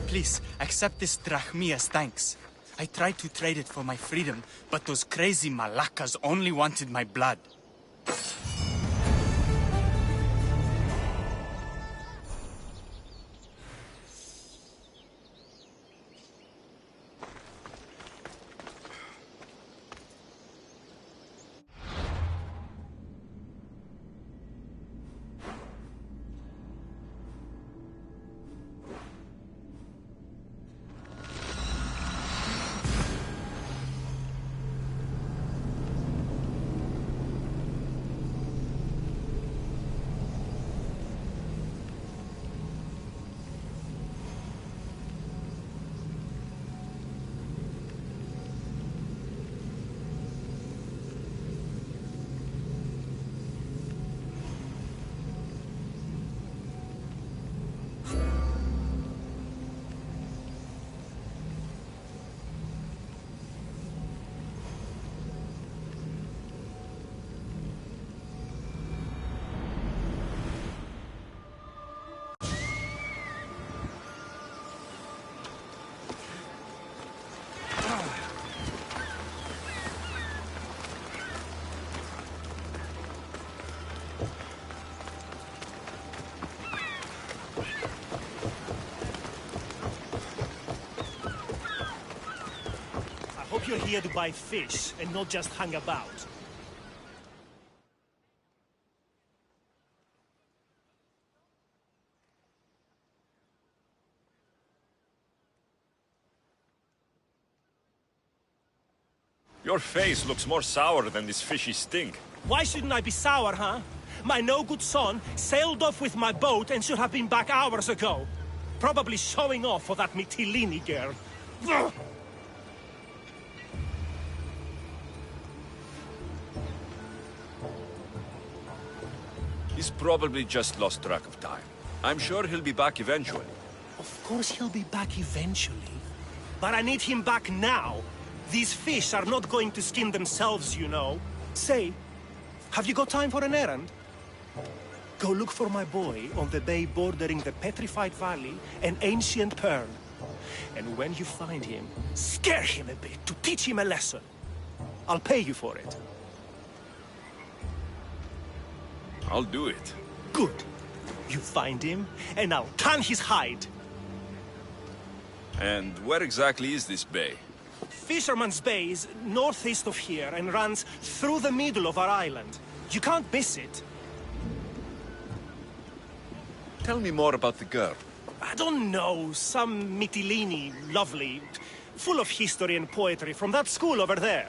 Please, accept this drachmi as thanks. I tried to trade it for my freedom, but those crazy Malakas only wanted my blood. You're here to buy fish and not just hang about. Your face looks more sour than this fishy stink. Why shouldn't I be sour, huh? My no-good son sailed off with my boat and should have been back hours ago. Probably showing off for that Mytilene girl. Ugh. He's probably just lost track of time. I'm sure he'll be back eventually. Of course he'll be back eventually. But I need him back now. These fish are not going to skin themselves, you know. Say, Have you got time for an errand? Go look for my boy on the bay bordering the Petrified Valley and Ancient Pearl. And when you find him, scare him a bit to teach him a lesson. I'll pay you for it. I'll do it. Good. You find him, and I'll tan his hide. And where exactly is this bay? Fisherman's Bay is northeast of here and runs through the middle of our island. You can't miss it. Tell me more about the girl. I don't know, some Mytilene, lovely, full of history and poetry from that school over there.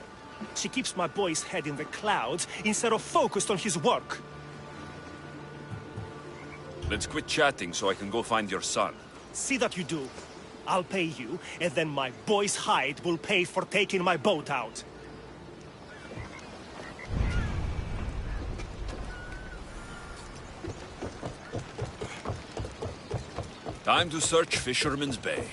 She keeps my boy's head in the clouds instead of focused on his work. Let's quit chatting so I can go find your son. See that you do. I'll pay you, and then my boy's hide will pay for taking my boat out. Time to search Fisherman's Bay.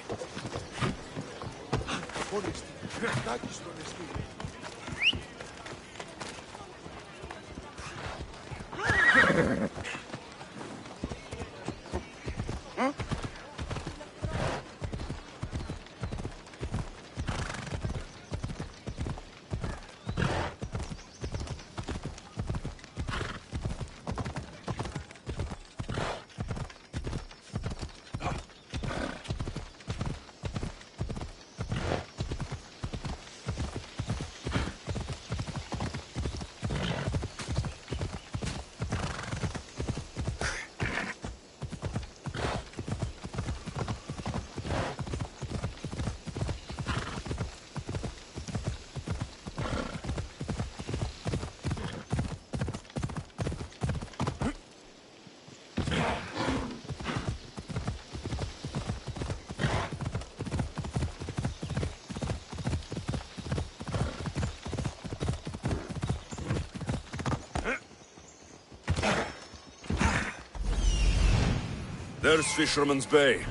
There's Fisherman's Bay.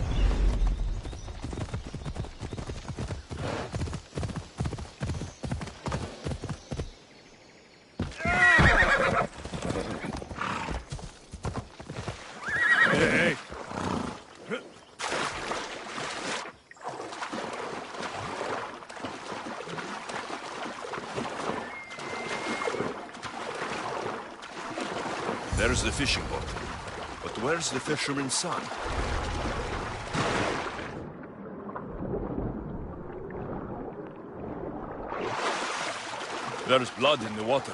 Hey. There's the fishing boat. But where's the fisherman's son? There's blood in the water.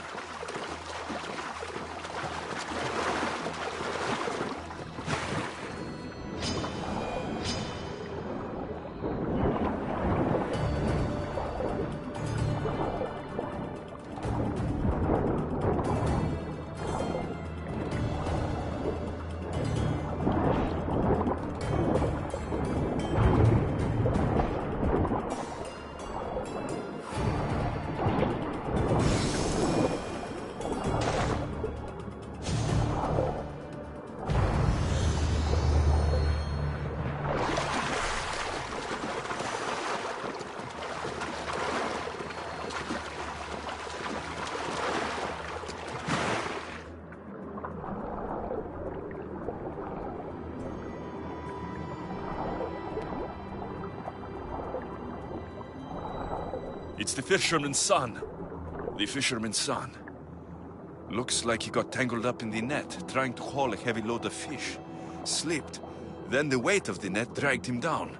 It's the fisherman's son. The fisherman's son. Looks like he got tangled up in the net, trying to haul a heavy load of fish. Slipped. Then the weight of the net dragged him down.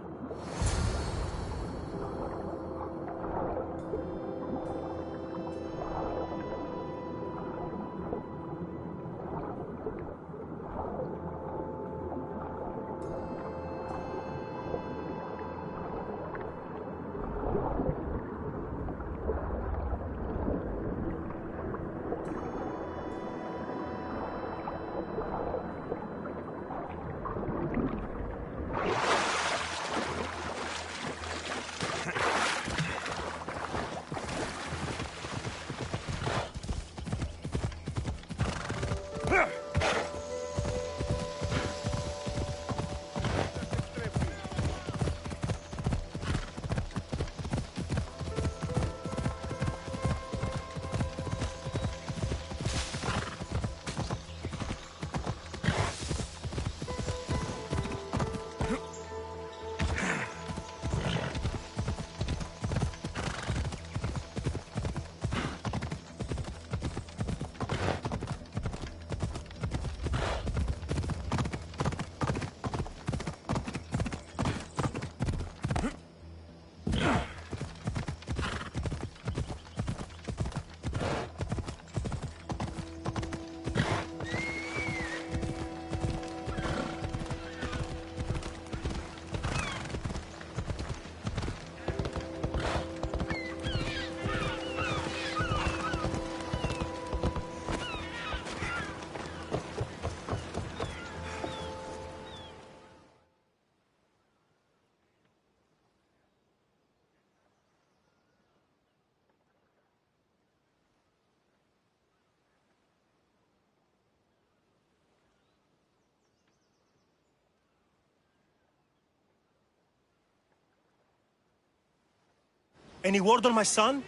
Any word on my son?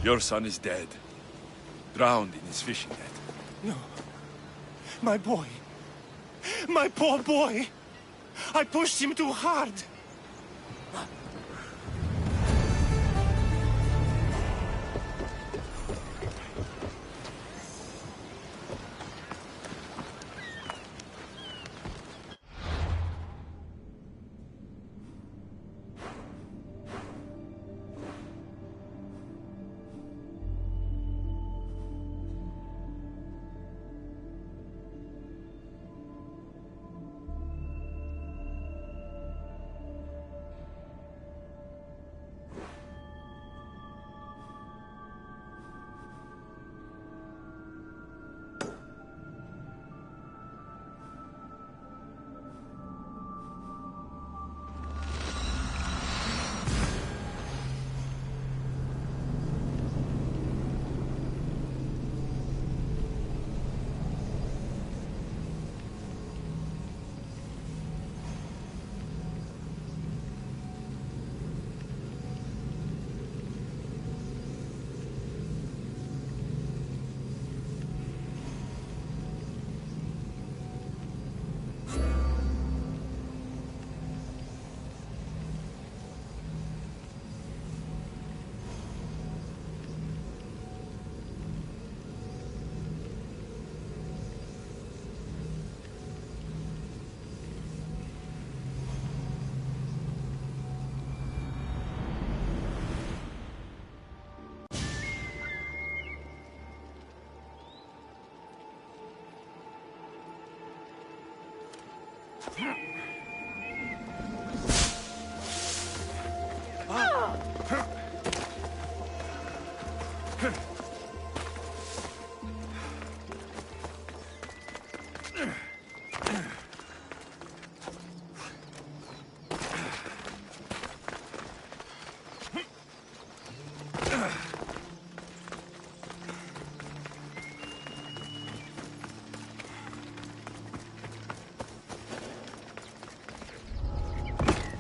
Your son is dead. Drowned in his fishing net. No. My boy. My poor boy. I pushed him too hard.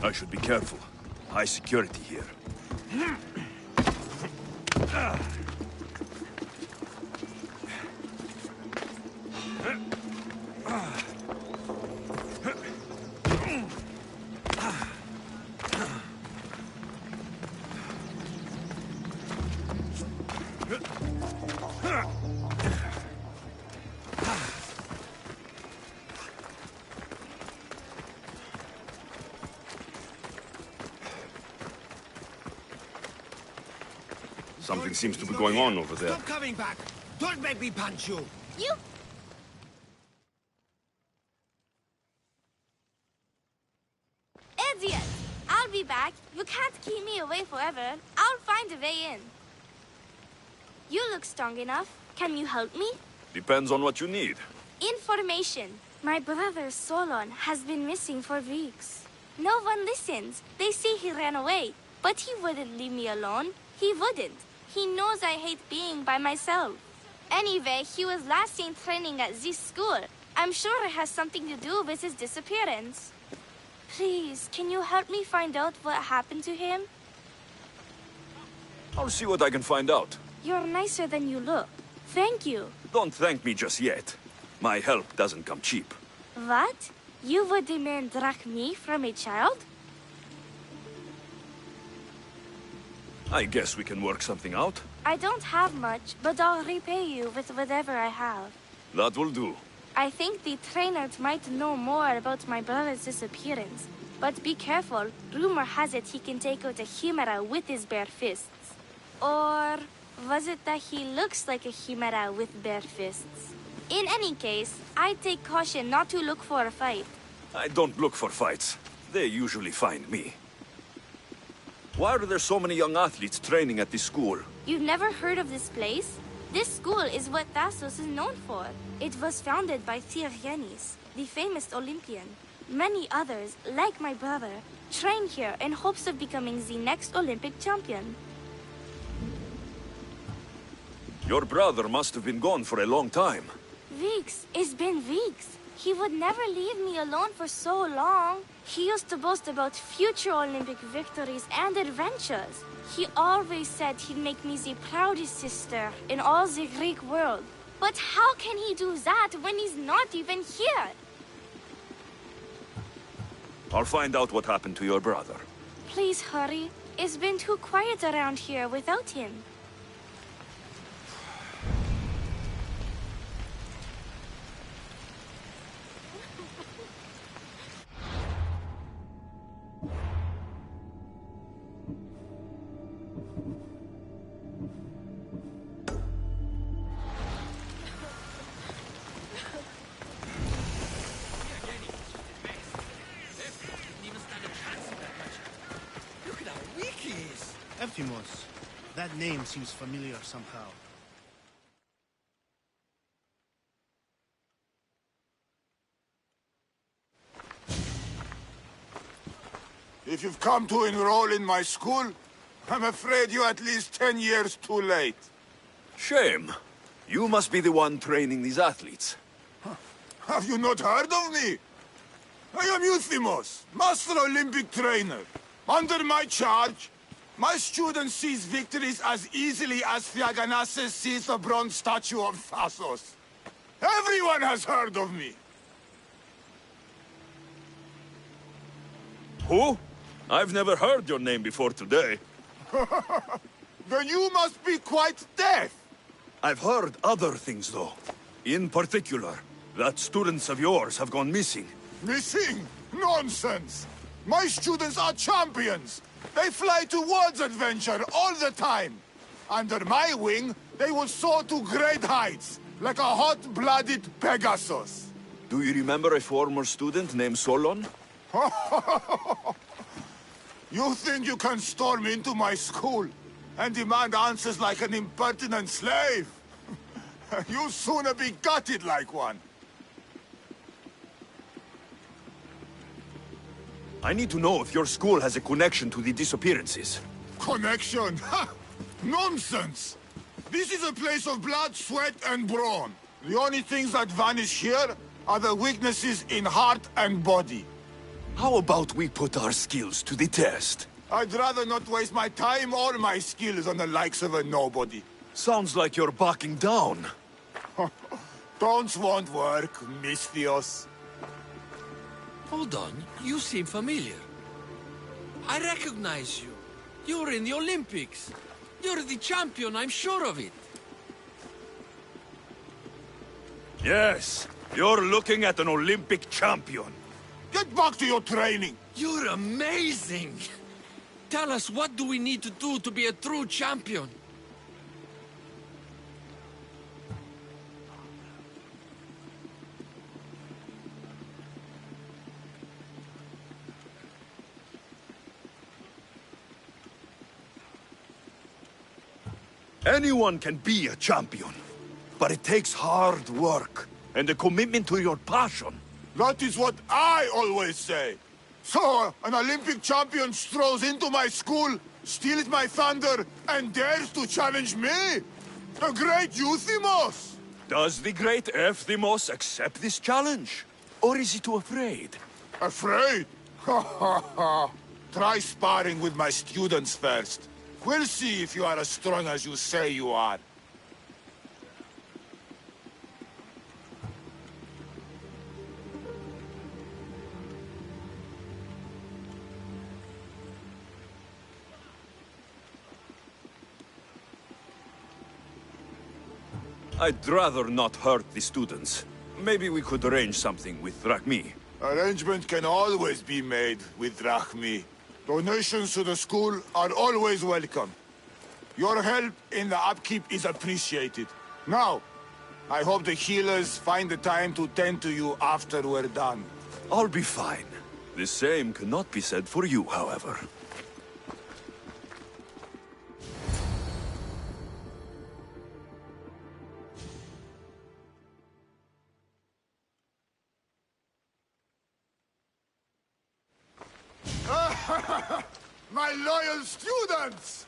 I should be careful. High security here. Something seems to be going on over there. Stop coming back! Don't make me punch you! You... Idiot! I'll be back. You can't keep me away forever. I'll find a way in. You look strong enough. Can you help me? Depends on what you need. Information. My brother Solon has been missing for weeks. No one listens. They say he ran away. But he wouldn't leave me alone. He wouldn't. He knows I hate being by myself. Anyway, he was last seen training at this school. I'm sure it has something to do with his disappearance. Please, can you help me find out what happened to him? I'll see what I can find out. You're nicer than you look. Thank you. Don't thank me just yet. My help doesn't come cheap. What? You would demand drachmi from a child? I guess we can work something out. I don't have much, but I'll repay you with whatever I have. That will do. I think the trainer might know more about my brother's disappearance. But be careful. Rumor has it he can take out a chimera with his bare fists. Or was it that he looks like a chimera with bare fists? In any case, I take caution not to look for a fight. I don't look for fights. They usually find me. Why are there so many young athletes training at this school? You've never heard of this place? This school is what Thassos is known for. It was founded by Tyrgenis, the famous Olympian. Many others, like my brother, train here in hopes of becoming the next Olympic champion. Your brother must have been gone for a long time. Weeks. It's been weeks. He would never leave me alone for so long. He used to boast about future Olympic victories and adventures. He always said he'd make me the proudest sister in all the Greek world. But how can he do that when he's not even here? I'll find out what happened to your brother. Please hurry. It's been too quiet around here without him. Efimos. That name seems familiar somehow. If you've come to enroll in my school, I'm afraid you're at least 10 years too late. Shame. You must be the one training these athletes. Have you not heard of me? I am Euthymos, Master Olympic Trainer. Under my charge, my students seize victories as easily as Theaganasses sees the bronze statue of Thasos. Everyone has heard of me. Who? I've never heard your name before today. Then you must be quite deaf. I've heard other things, though. In particular, that students of yours have gone missing. Missing? Nonsense! My students are champions! They fly towards adventure all the time! Under my wing, they will soar to great heights, like a hot-blooded Pegasus. Do you remember a former student named Solon? You think you can storm into my school and demand answers like an impertinent slave? You'll sooner be gutted like one. I need to know if your school has a connection to the disappearances. Connection? Ha! Nonsense! This is a place of blood, sweat, and brawn. The only things that vanish here are the weaknesses in heart and body. How about we put our skills to the test? I'd rather not waste my time or my skills on the likes of a nobody. Sounds like you're backing down. Don't want work, Misthios. Hold on, you seem familiar. I recognize you. You're in the Olympics. You're the champion, I'm sure of it. Yes, you're looking at an Olympic champion. Get back to your training. You're amazing. Tell us, what do we need to do to be a true champion? Anyone can be a champion, but it takes hard work and a commitment to your passion. That is what I always say. So, an Olympic champion strolls into my school, steals my thunder, and dares to challenge me? The great Euthymos! Does the great Euthymos accept this challenge? Or is he too afraid? Afraid? Ha ha ha! Try sparring with my students first. We'll see if you are as strong as you say you are. I'd rather not hurt the students. Maybe we could arrange something with Drachmi. Arrangement can always be made with Drachmi. Donations to the school are always welcome. Your help in the upkeep is appreciated. Now, I hope the healers find the time to tend to you after we're done. I'll be fine. The same cannot be said for you, however. My loyal students!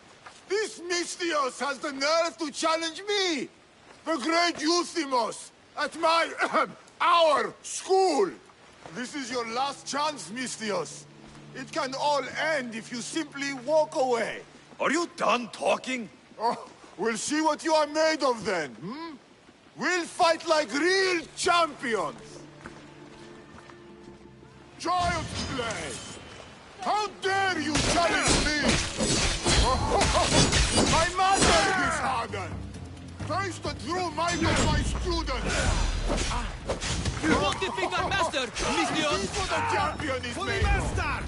This Misthios has the nerve to challenge me! The great Euthymos! At my... our school! This is your last chance, Mistios. It can all end if you simply walk away. Are you done talking? Oh, we'll see what you are made of then, hmm? We'll fight like real champions! Child's play! How dare you challenge me! My mother is hardened! Tries to throw might at my students! You won't defeat our master, Mistios! This is what a champion is For the made master!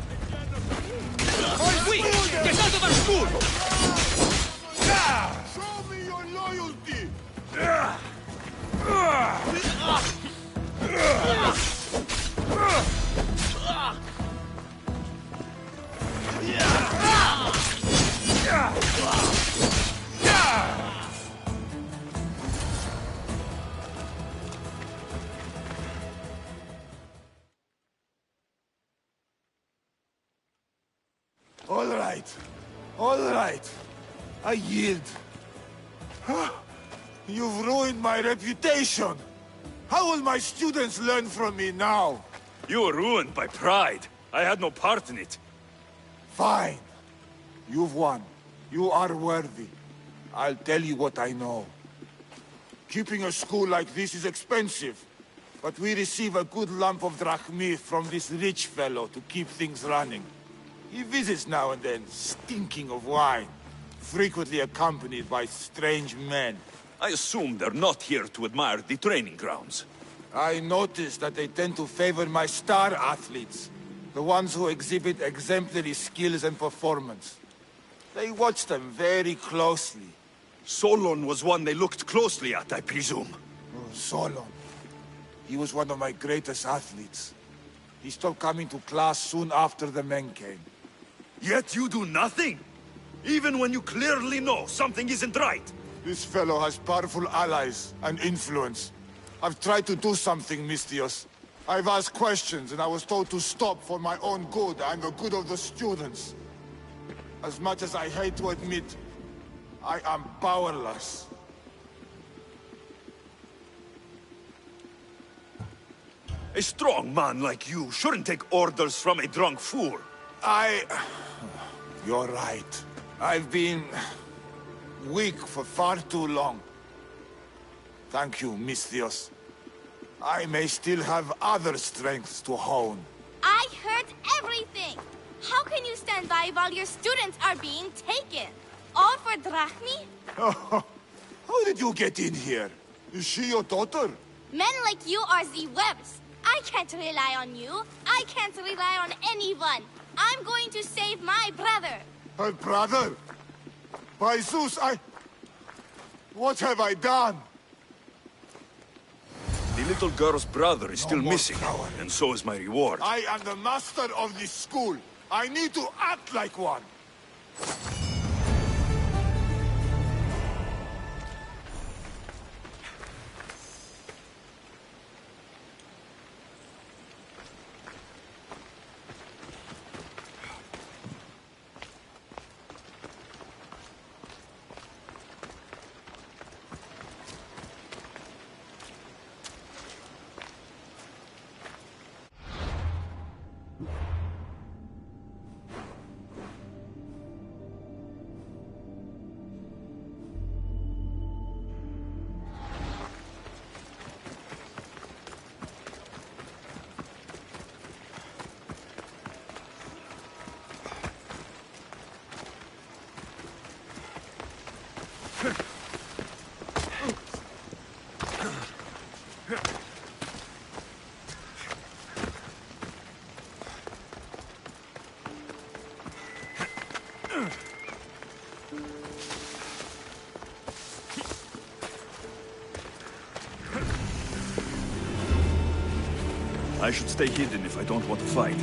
of! We! Get out of our school! Show me your loyalty! All right. I yield. You've ruined my reputation. How will my students learn from me now? You were ruined by pride. I had no part in it. Fine. You've won. You are worthy. I'll tell you what I know. Keeping a school like this is expensive, but we receive a good lump of drachmi from this rich fellow to keep things running. He visits now and then, stinking of wine, frequently accompanied by strange men. I assume they're not here to admire the training grounds. I noticed that they tend to favor my star athletes, the ones who exhibit exemplary skills and performance. They watch them very closely. Solon was one they looked closely at, I presume. Oh, Solon. He was one of my greatest athletes. He stopped coming to class soon after the men came. Yet you do nothing? Even when you clearly know something isn't right? This fellow has powerful allies and influence. I've tried to do something, Mistios. I've asked questions, and I was told to stop for my own good and the good of the students. As much as I hate to admit, I am powerless. A strong man like you shouldn't take orders from a drunk fool. You're right. I've been... weak for far too long. Thank you, Mistios. I may still have other strengths to hone. I heard everything! How can you stand by while your students are being taken? All for drachmi? How did you get in here? Is she your daughter? Men like you are the webs. I can't rely on you. I can't rely on anyone. I'm going to save my brother. Her brother? By Zeus, what have I done? The little girl's brother is still missing, and so is my reward. I am the master of this school. I need to act like one. I should stay hidden if I don't want to fight.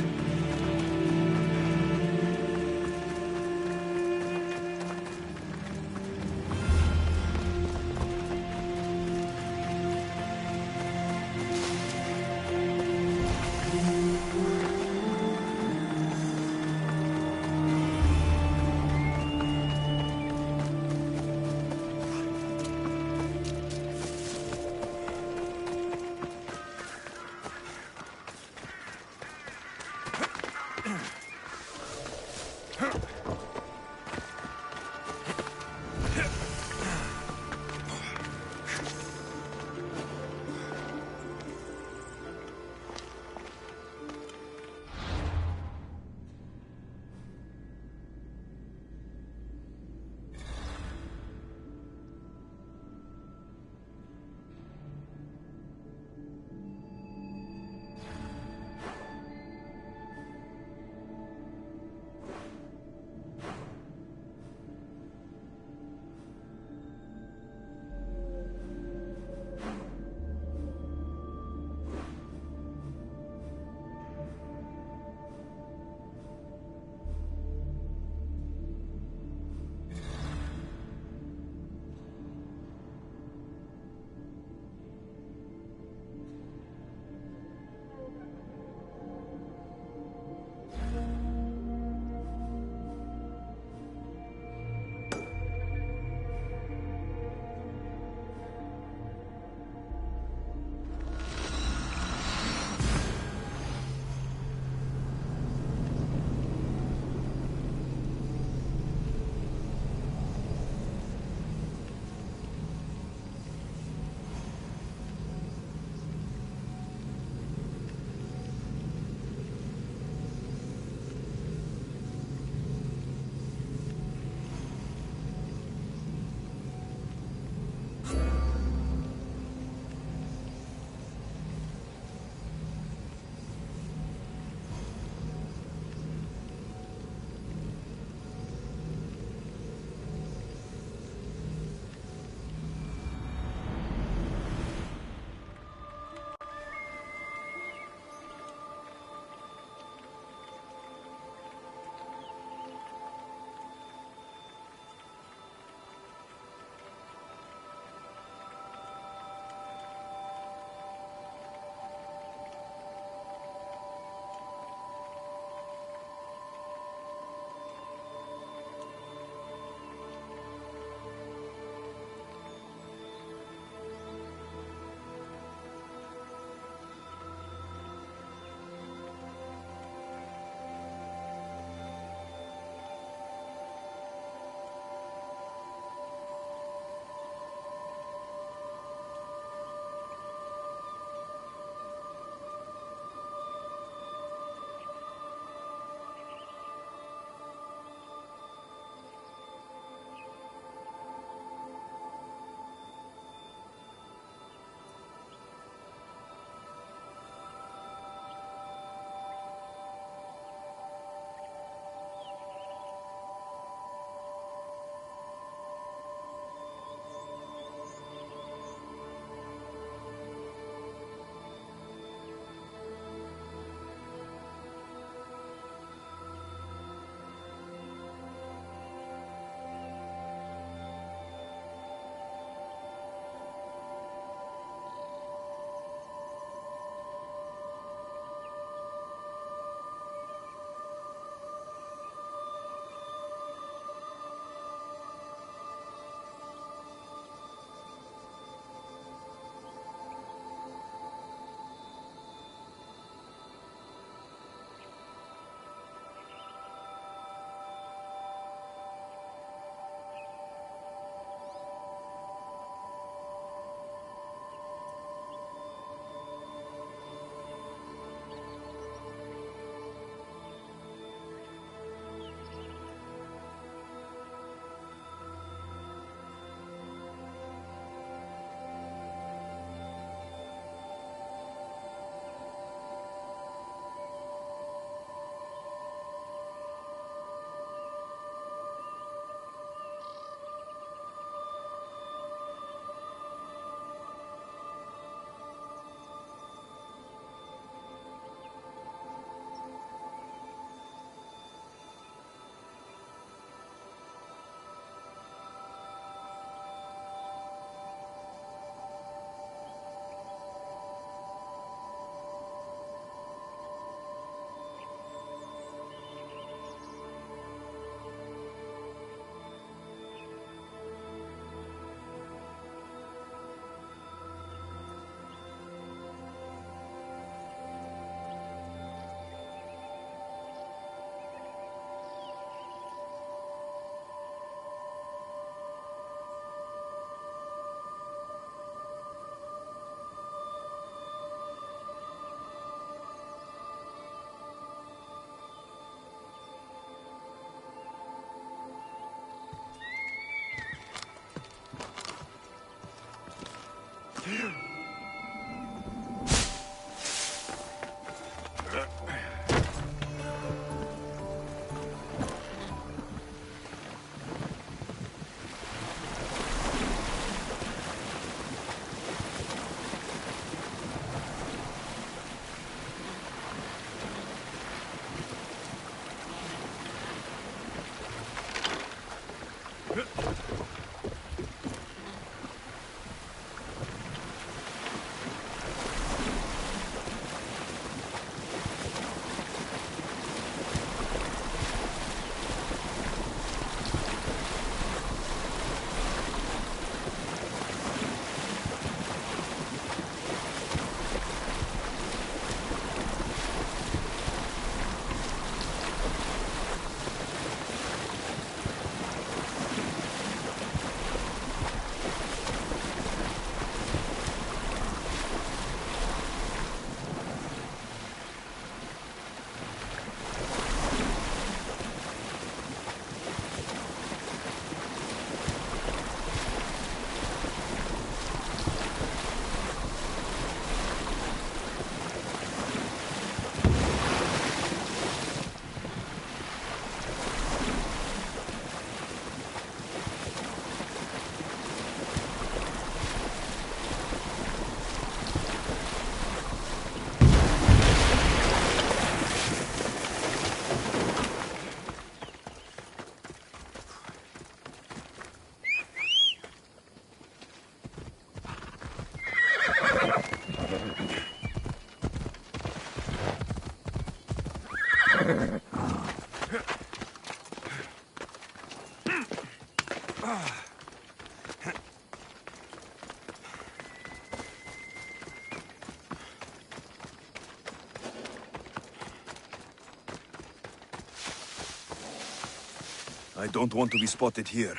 I don't want to be spotted here.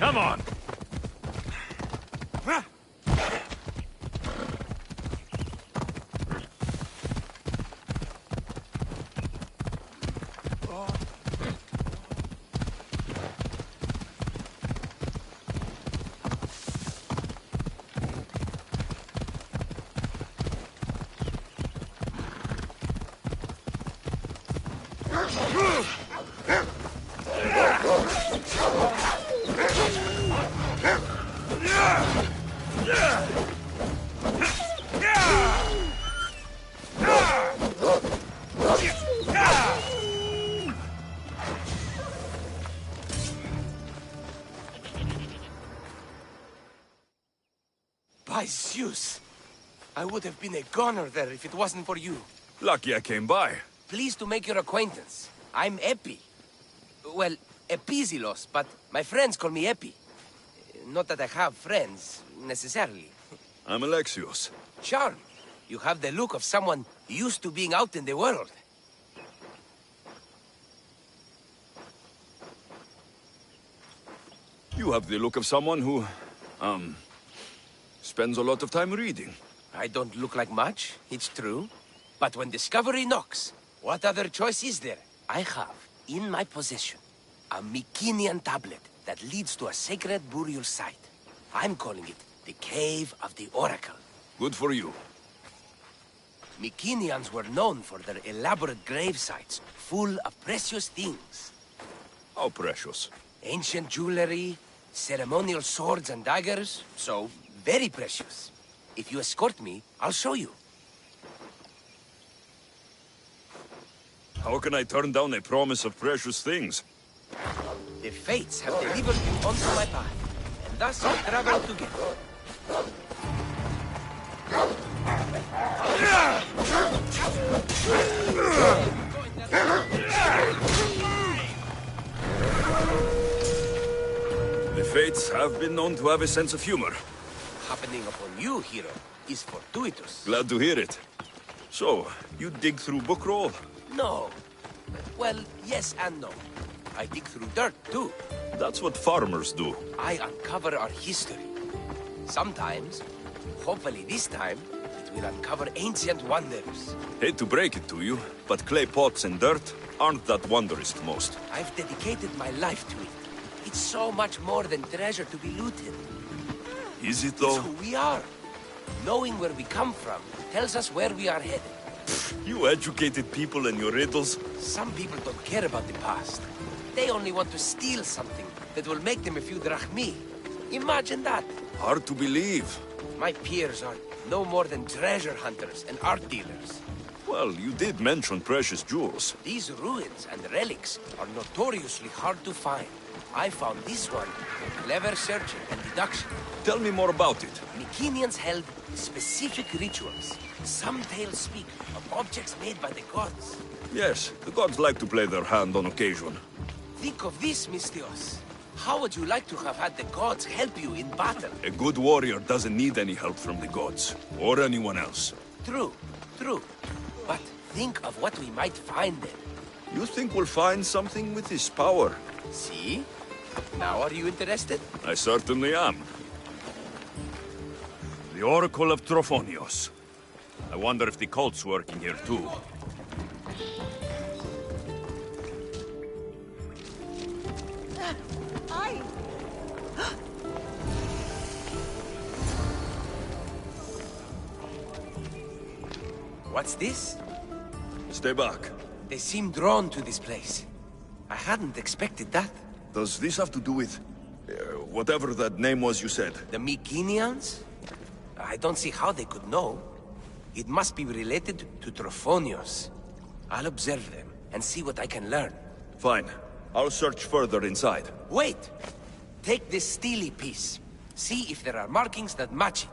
Come on! By Zeus! I would have been a goner there if it wasn't for you. Lucky I came by. Pleased to make your acquaintance. I'm Epi. Well, Epizilos, but my friends call me Epi. Not that I have friends, necessarily. I'm Alexios. Charm. You have the look of someone used to being out in the world. You have the look of someone who, spends a lot of time reading. I don't look like much, it's true. But when discovery knocks, what other choice is there? I have, in my possession, a Mycenian tablet that leads to a sacred burial site. I'm calling it the Cave of the Oracle. Good for you. Mycenians were known for their elaborate grave sites, full of precious things. How precious? Ancient jewelry, ceremonial swords and daggers, so very precious. If you escort me, I'll show you. How can I turn down a promise of precious things? The fates have delivered you onto my path, and thus we travel together. The fates have been known to have a sense of humor. Happening upon you, hero, is fortuitous. Glad to hear it. So, you dig through book roll? No. Well, yes and no. I dig through dirt, too. That's what farmers do. I uncover our history. Sometimes, hopefully this time, it will uncover ancient wonders. Hate to break it to you, but clay pots and dirt aren't that wondrous to most. I've dedicated my life to it. It's so much more than treasure to be looted. Is it, It's though? who we are. Knowing where we come from tells us where we are headed. You educated people and your riddles? Some people don't care about the past. They only want to steal something that will make them a few drachmi. Imagine that. Hard to believe. My peers are no more than treasure hunters and art dealers. Well, you did mention precious jewels. These ruins and relics are notoriously hard to find. I found this one. Clever searching and deduction. Tell me more about it. Mycenaeans held specific rituals. Some tales speak of objects made by the gods. Yes, the gods like to play their hand on occasion. Think of this, Mystios. How would you like to have had the gods help you in battle? A good warrior doesn't need any help from the gods, or anyone else. True, true. But think of what we might find there. You think we'll find something with this power? See? Now are you interested? I certainly am. The Oracle of Trophonios. I wonder if the cult's working here too. What's this? Stay back. They seem drawn to this place. I hadn't expected that. Does this have to do with... whatever that name was you said? The Mycenaeans? I don't see how they could know. It must be related to Trophonios. I'll observe them and see what I can learn. Fine. I'll search further inside. Wait! Take this steely piece. See if there are markings that match it.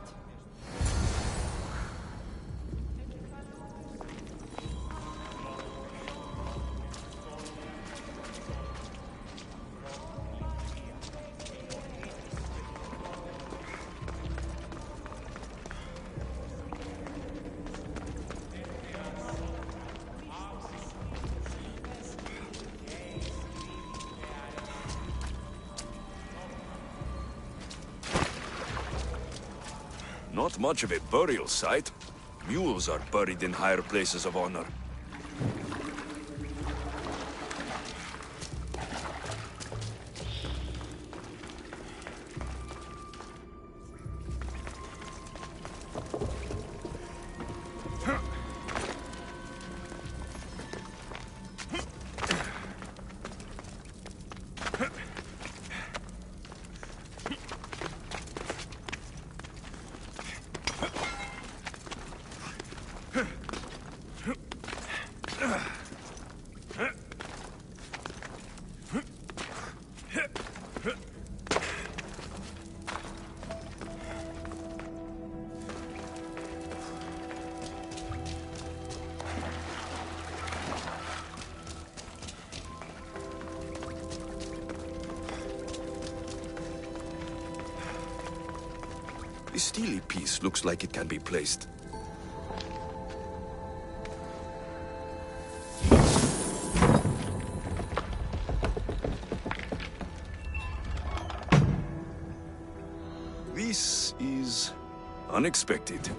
Not much of a burial site. Mules are buried in higher places of honor. The steely piece looks like it can be placed. This is unexpected.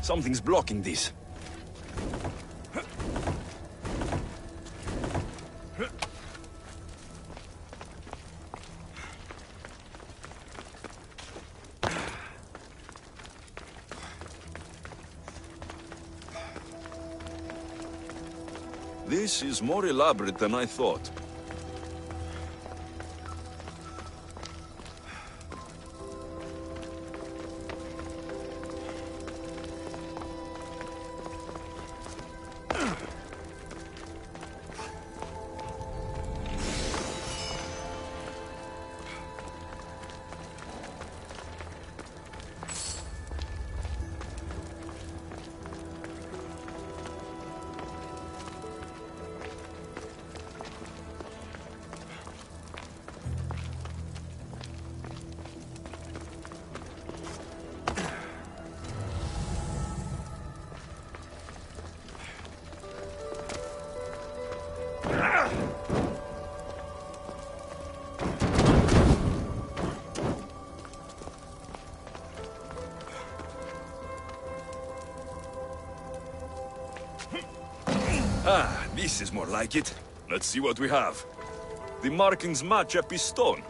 Something's blocking this. This is more elaborate than I thought. Ah, this is more like it. Let's see what we have. The markings match a piston.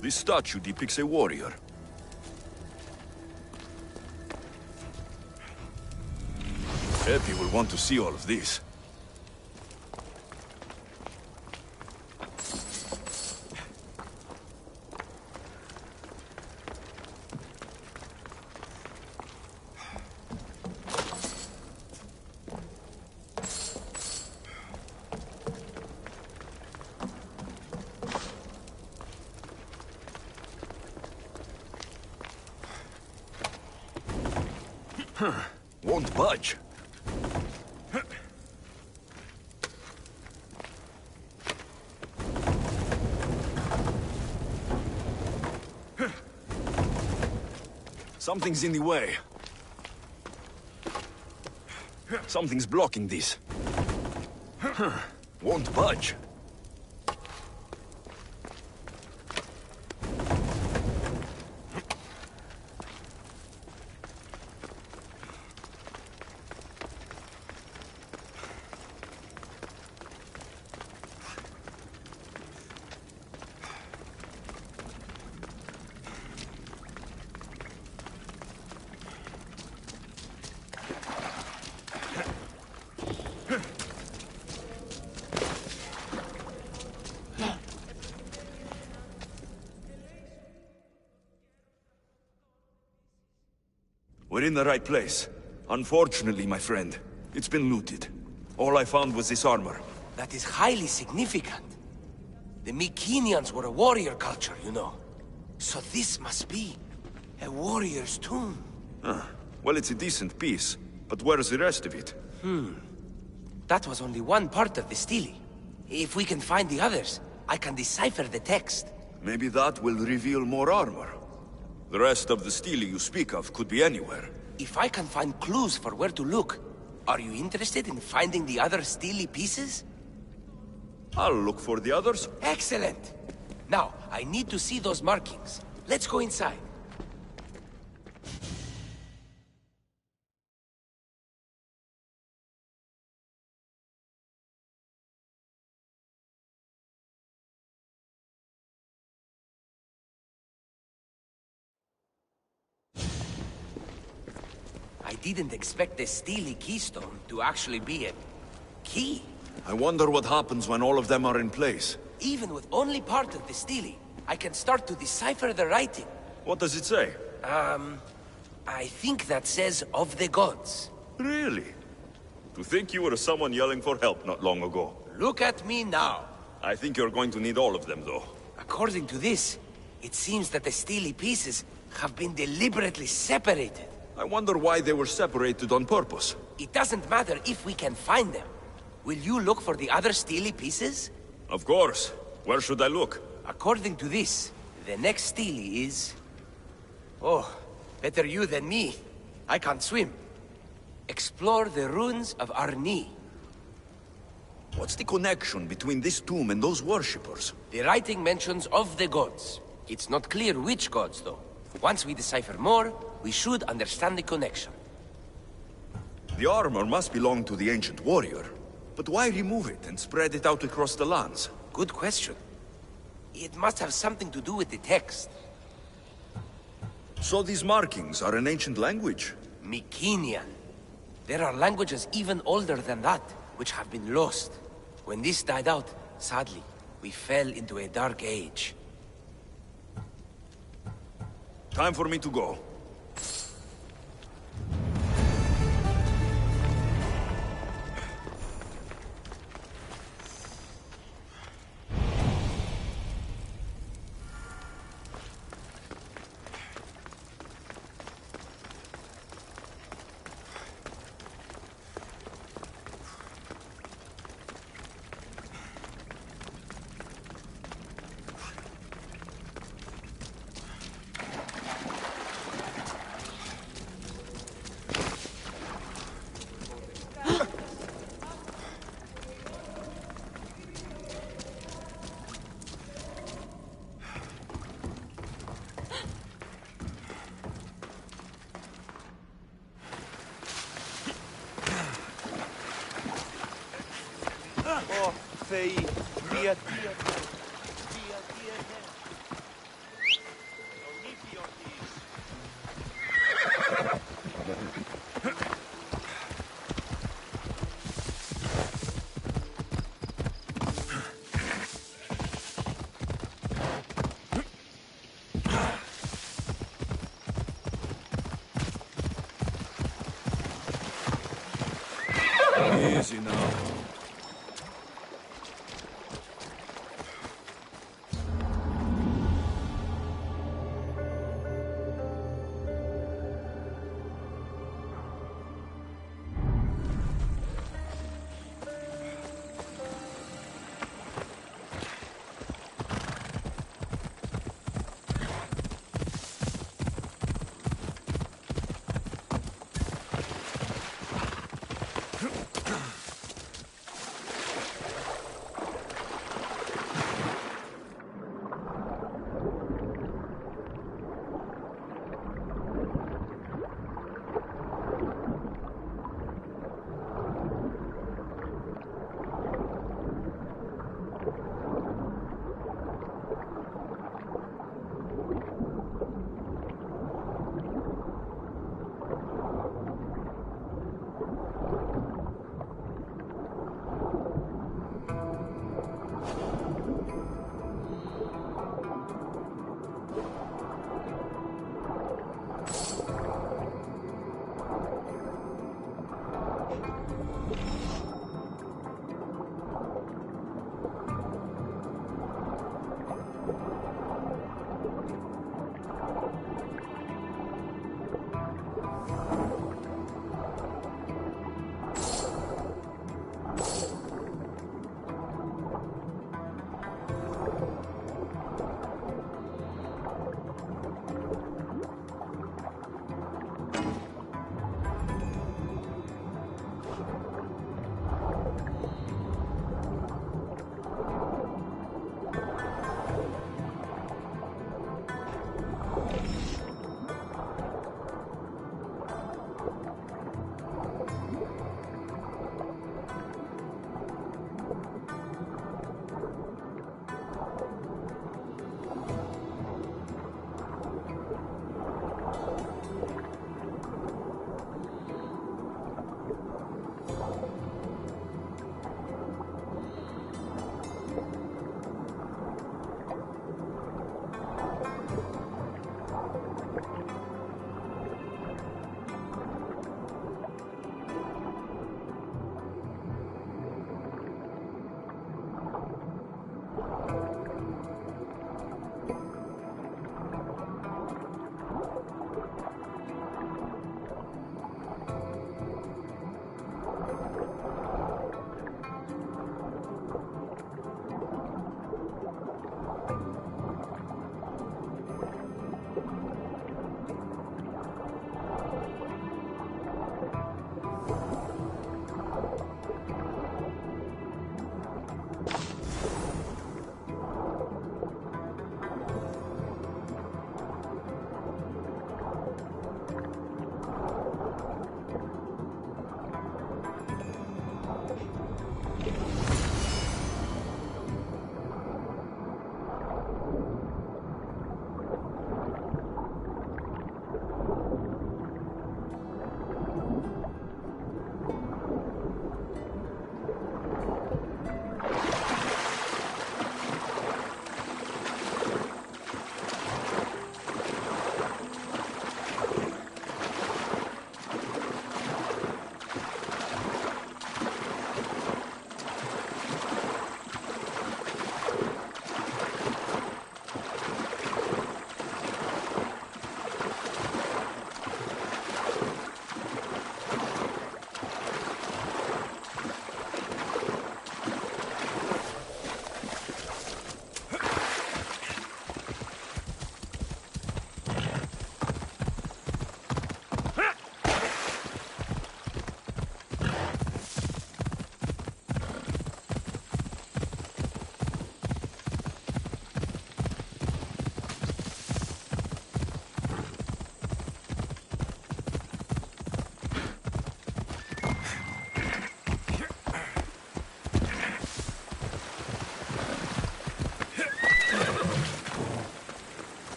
This statue depicts a warrior. Epi will want to see all of this. Won't budge. Something's in the way. Something's blocking this. Won't budge. We're in the right place. Unfortunately, my friend, it's been looted. All I found was this armor. That is highly significant. The Mycenaeans were a warrior culture, you know. So this must be a warrior's tomb. Well, it's a decent piece, but where's the rest of it? That was only one part of the stele. If we can find the others, I can decipher the text. Maybe that will reveal more armor. The rest of the stele you speak of could be anywhere. If I can find clues for where to look, are you interested in finding the other stele pieces? I'll look for the others. Excellent! Now, I need to see those markings. Let's go inside. I didn't expect the stele keystone to actually be a key. I wonder what happens when all of them are in place. Even with only part of the stele, I can start to decipher the writing. What does it say? I think that says of the gods. Really? To think you were someone yelling for help not long ago. Look at me now. I think you're going to need all of them, though. According to this, it seems that the stele pieces have been deliberately separated. I wonder why they were separated on purpose. It doesn't matter if we can find them. Will you look for the other stele pieces? Of course. Where should I look? According to this, the next stele is... Oh, better you than me. I can't swim. Explore the ruins of Arni. What's the connection between this tomb and those worshippers? The writing mentions of the gods. It's not clear which gods, though. Once we decipher more, we should understand the connection. The armor must belong to the ancient warrior. But why remove it and spread it out across the lands? Good question. It must have something to do with the text. So these markings are an ancient language? Mycenaean. There are languages even older than that, which have been lost. When this died out, sadly, we fell into a dark age. Time for me to go. Fei, dia, dia. Easy now.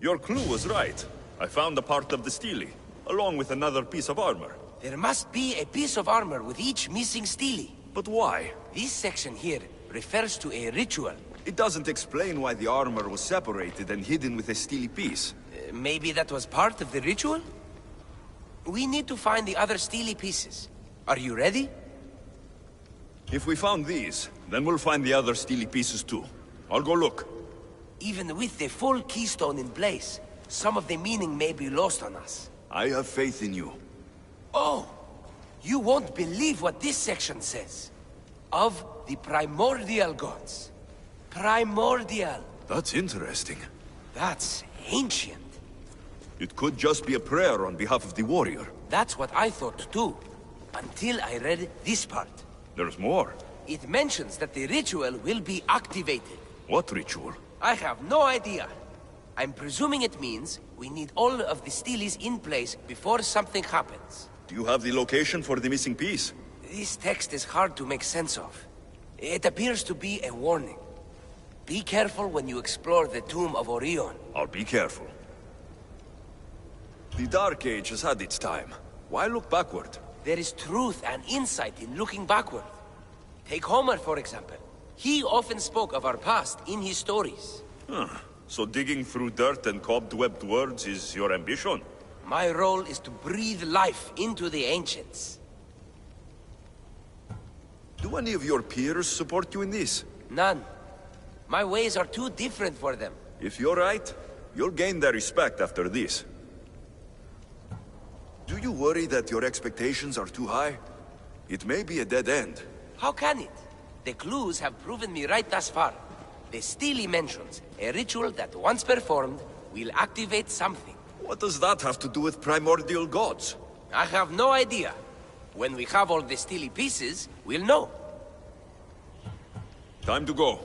Your clue was right. I found a part of the stele, along with another piece of armor. There must be a piece of armor with each missing stele. But why? This section here refers to a ritual. It doesn't explain why the armor was separated and hidden with a stele piece. Maybe that was part of the ritual? We need to find the other stele pieces. Are you ready? If we found these, then we'll find the other stele pieces too. I'll go look. Even with the full keystone in place, some of the meaning may be lost on us. I have faith in you. Oh! You won't believe what this section says. Of the primordial gods. Primordial. That's interesting. That's ancient. It could just be a prayer on behalf of the warrior. That's what I thought too. Until I read this part. There's more. It mentions that the ritual will be activated. What ritual? I have no idea. I'm presuming it means we need all of the steles in place before something happens. Do you have the location for the missing piece? This text is hard to make sense of. It appears to be a warning. Be careful when you explore the tomb of Orion. I'll be careful. The Dark Age has had its time. Why look backward? There is truth and insight in looking backward. Take Homer, for example. He often spoke of our past in his stories. Huh. So digging through dirt and cobwebbed words is your ambition? My role is to breathe life into the ancients. Do any of your peers support you in this? None. My ways are too different for them. If you're right, you'll gain their respect after this. Do you worry that your expectations are too high? It may be a dead end. How can it? The clues have proven me right thus far. The stele mentions a ritual that once performed will activate something. What does that have to do with primordial gods? I have no idea. When we have all the stele pieces, we'll know. Time to go.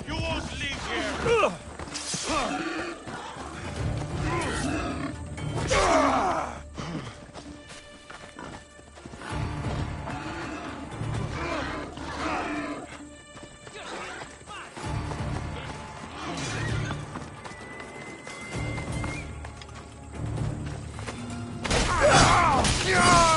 You won't leave here! Yeah!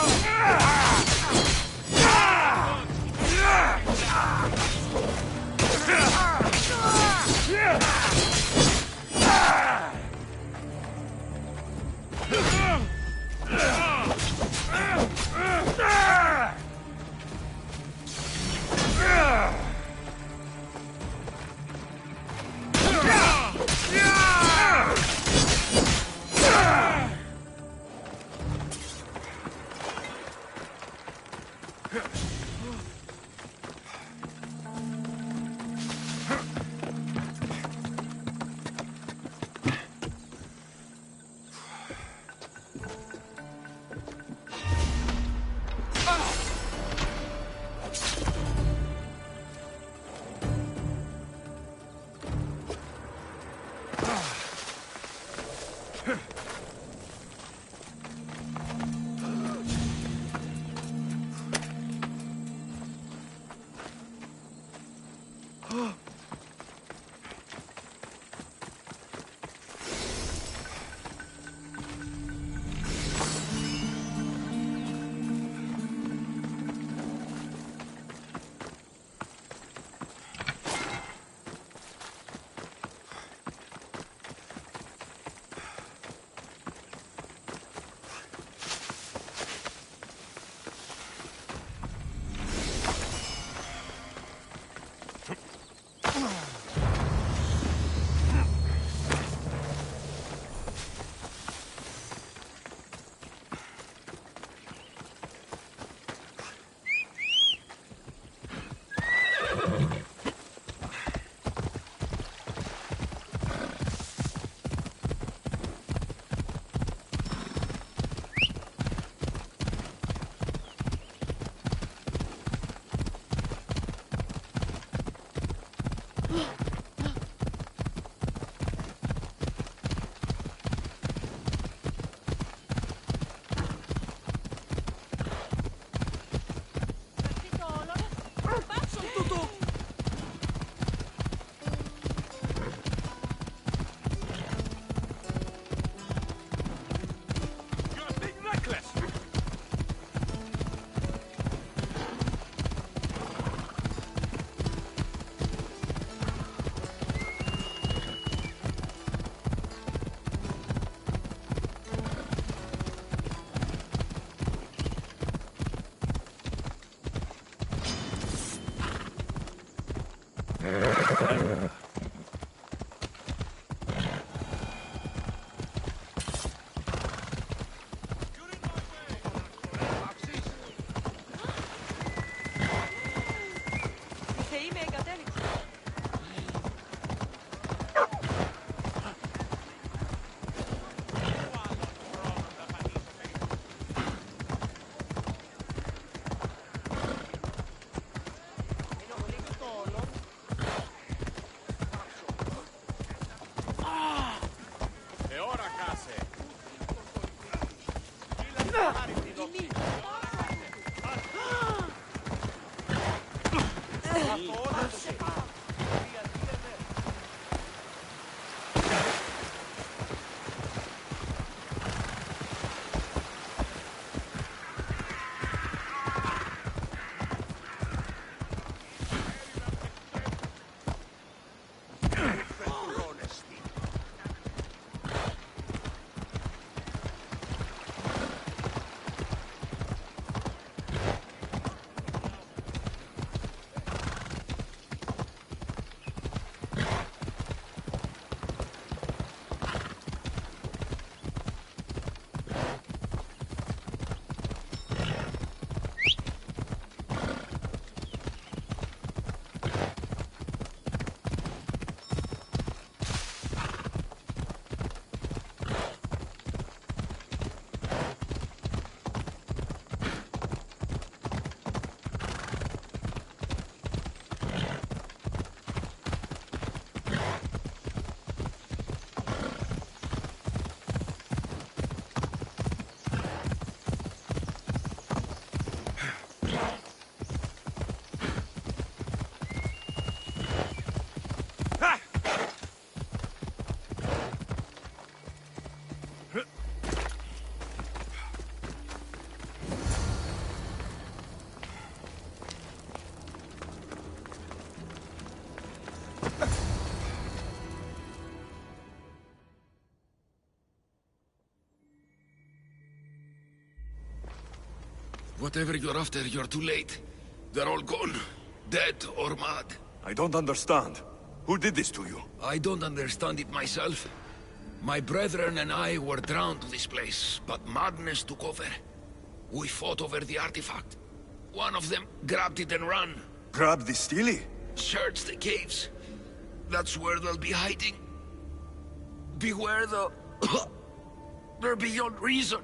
Whatever you're after, you're too late. They're all gone. Dead or mad. I don't understand. Who did this to you? I don't understand it myself. My brethren and I were drawn to this place, but madness took over. We fought over the artifact. One of them grabbed it and ran. Grab the Steely? Search the caves. That's where they'll be hiding. Beware the... They're beyond reason.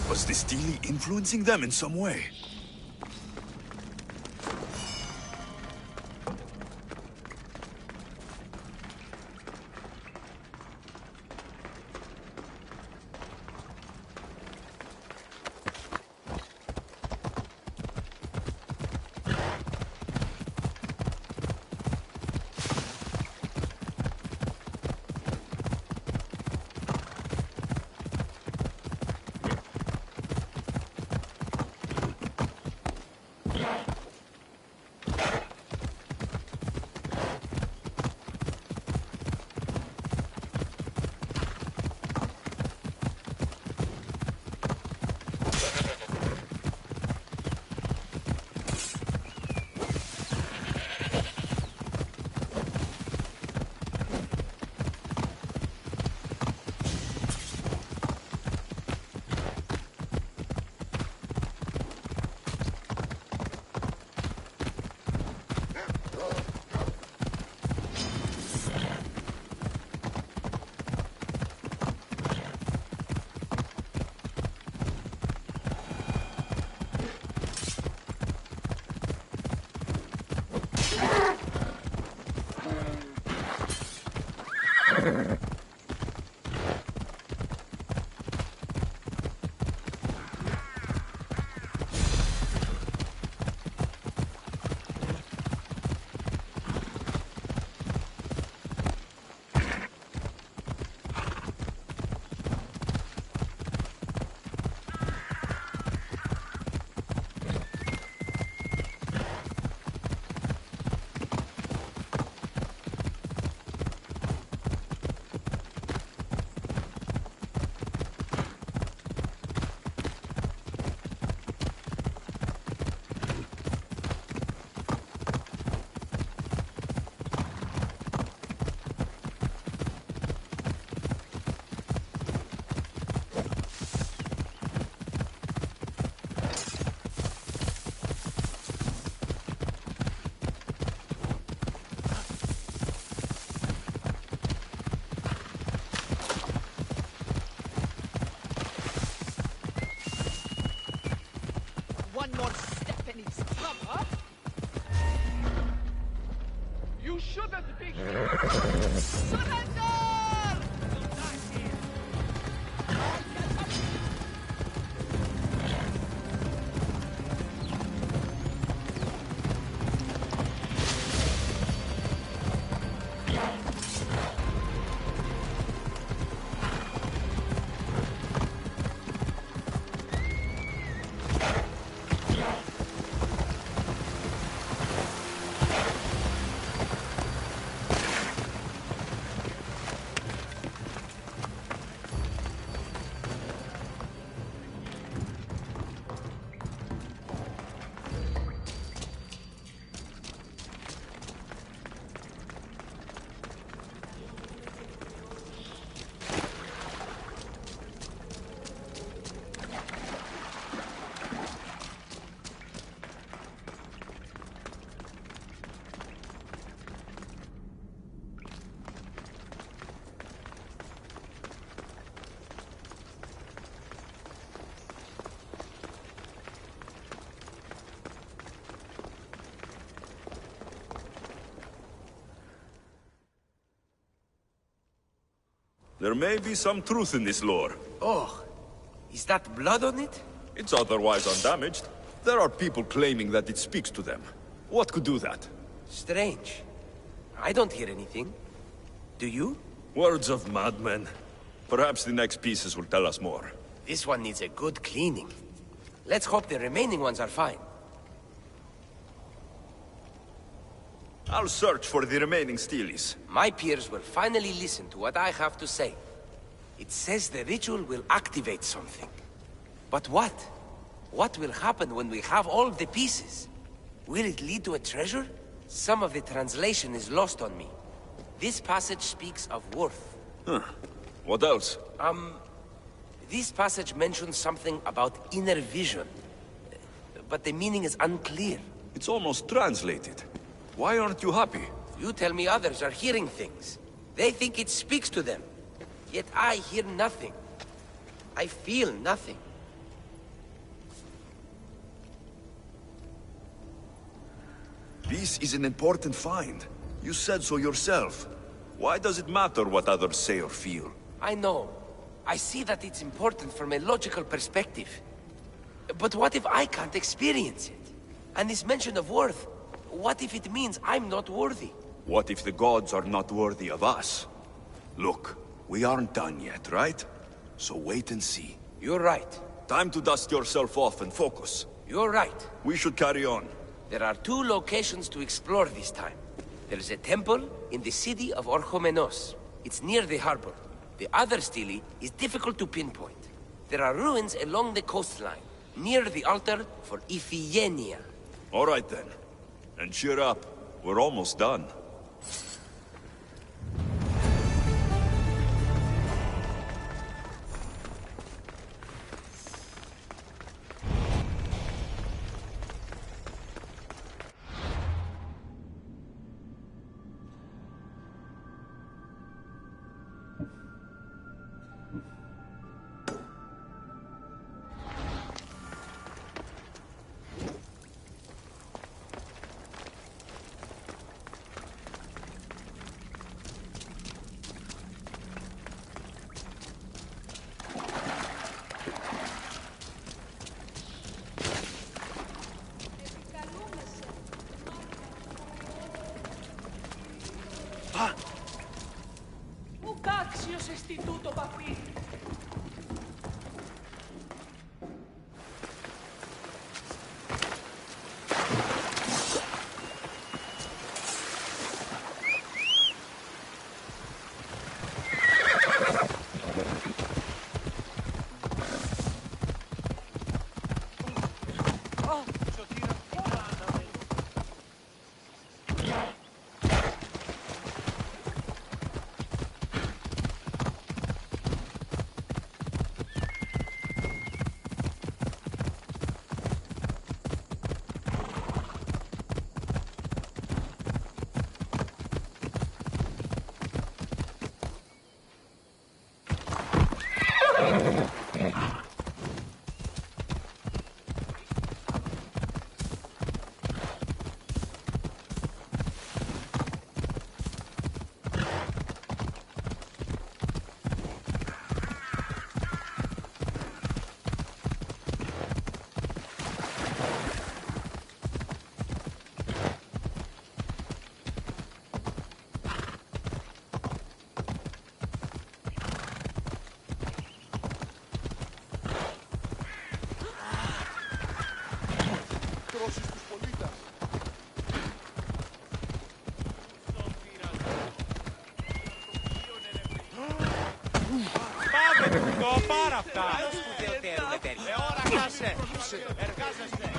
Was the Steely influencing them in some way? One more step and it's trouble. You shouldn't be here. Surrender! There may be some truth in this lore. Oh, is that blood on it? It's otherwise undamaged. There are people claiming that it speaks to them. What could do that? Strange. I don't hear anything. Do you? Words of madmen. Perhaps the next pieces will tell us more. This one needs a good cleaning. Let's hope the remaining ones are fine. I'll search for the remaining steelies. My peers will finally listen to what I have to say. It says the ritual will activate something. But what? What will happen when we have all the pieces? Will it lead to a treasure? Some of the translation is lost on me. This passage speaks of worth. Huh. What else? This passage mentions something about inner vision. But the meaning is unclear. It's almost translated. Why aren't you happy? You tell me others are hearing things. They think it speaks to them. Yet I hear nothing. I feel nothing. This is an important find. You said so yourself. Why does it matter what others say or feel? I know. I see that it's important from a logical perspective. But what if I can't experience it? And this mention of worth, what if it means I'm not worthy? What if the gods are not worthy of us? Look, we aren't done yet, right? So wait and see. You're right. Time to dust yourself off and focus. You're right. We should carry on. There are 2 locations to explore this time. There is a temple in the city of Orchomenos. It's near the harbor. The other stele is difficult to pinpoint. There are ruins along the coastline, near the altar for Iphigenia. All right then. And cheer up. We're almost done. Ουκάξιος εστί τούτο παπί. Πάρα αυτά. Ώρα κάσε. Εργάζεστε.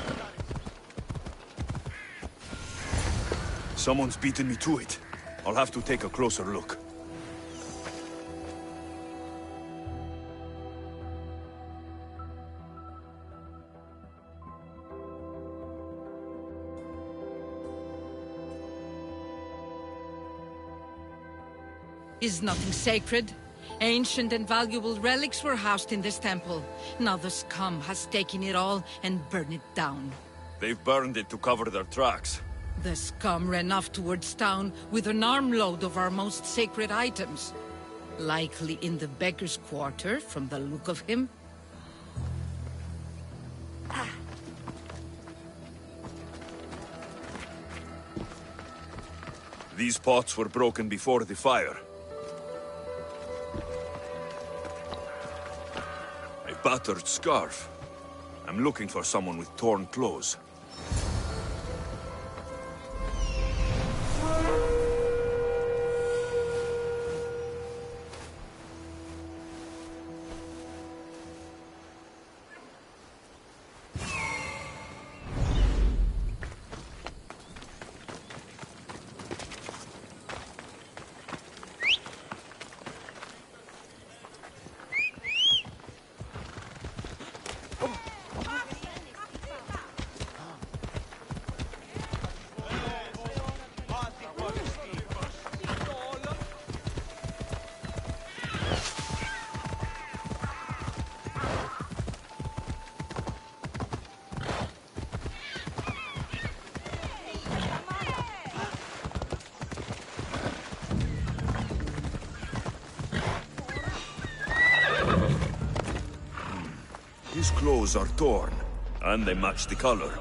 Someone's beaten me to it. I'll have to take a closer look. Is nothing sacred? Ancient and valuable relics were housed in this temple. Now the scum has taken it all and burned it down. They've burned it to cover their tracks. The scum ran off towards town with an armload of our most sacred items. Likely in the beggar's quarter, from the look of him. These pots were broken before the fire. A battered scarf. I'm looking for someone with torn clothes. His clothes are torn, and they match the color.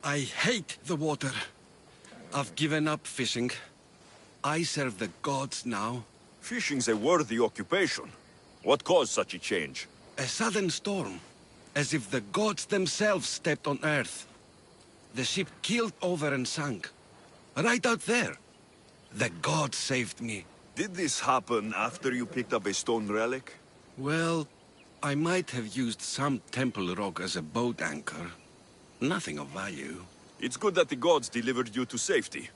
I hate the water. I've given up fishing. I serve the gods now. Fishing's a worthy occupation. What caused such a change? A sudden storm. As if the gods themselves stepped on Earth. The ship keeled over and sank. Right out there. The gods saved me. Did this happen after you picked up a stone relic? Well, I might have used some temple rock as a boat anchor. Nothing of value. It's good that the gods delivered you to safety.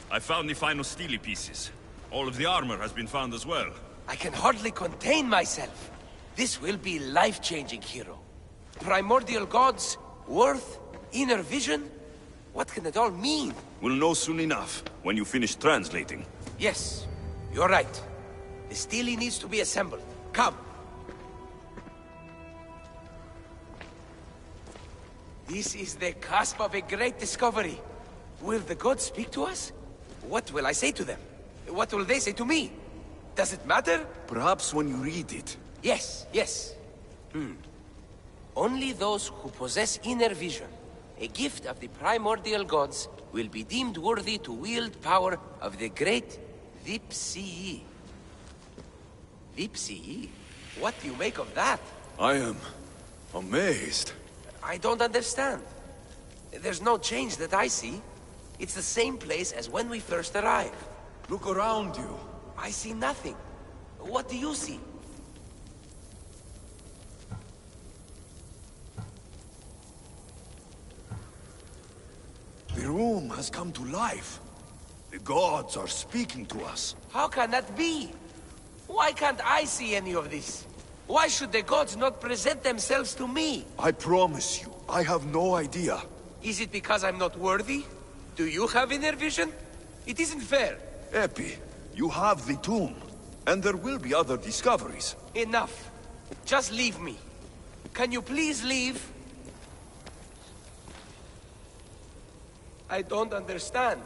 I found the final steely pieces. All of the armor has been found as well. I can hardly contain myself. This will be life-changing, hero. Primordial gods, worth, inner vision? What can it all mean? We'll know soon enough, when you finish translating. Yes, you're right. The stele needs to be assembled. Come. This is the cusp of a great discovery. Will the gods speak to us? What will I say to them? What will they say to me? Does it matter? Perhaps when you read it. Yes, yes. Only those who possess inner vision, a gift of the primordial gods, will be deemed worthy to wield power of the great Vipsii. Vipsii? What do you make of that? I am amazed. I don't understand. There's no change that I see. It's the same place as when we first arrived. Look around you. I see nothing. What do you see? The room has come to life. The gods are speaking to us. How can that be? Why can't I see any of this? Why should the gods not present themselves to me? I promise you, I have no idea. Is it because I'm not worthy? Do you have inner vision? It isn't fair. Epi, you have the tomb. And there will be other discoveries. Enough. Just leave me. Can you please leave? I don't understand.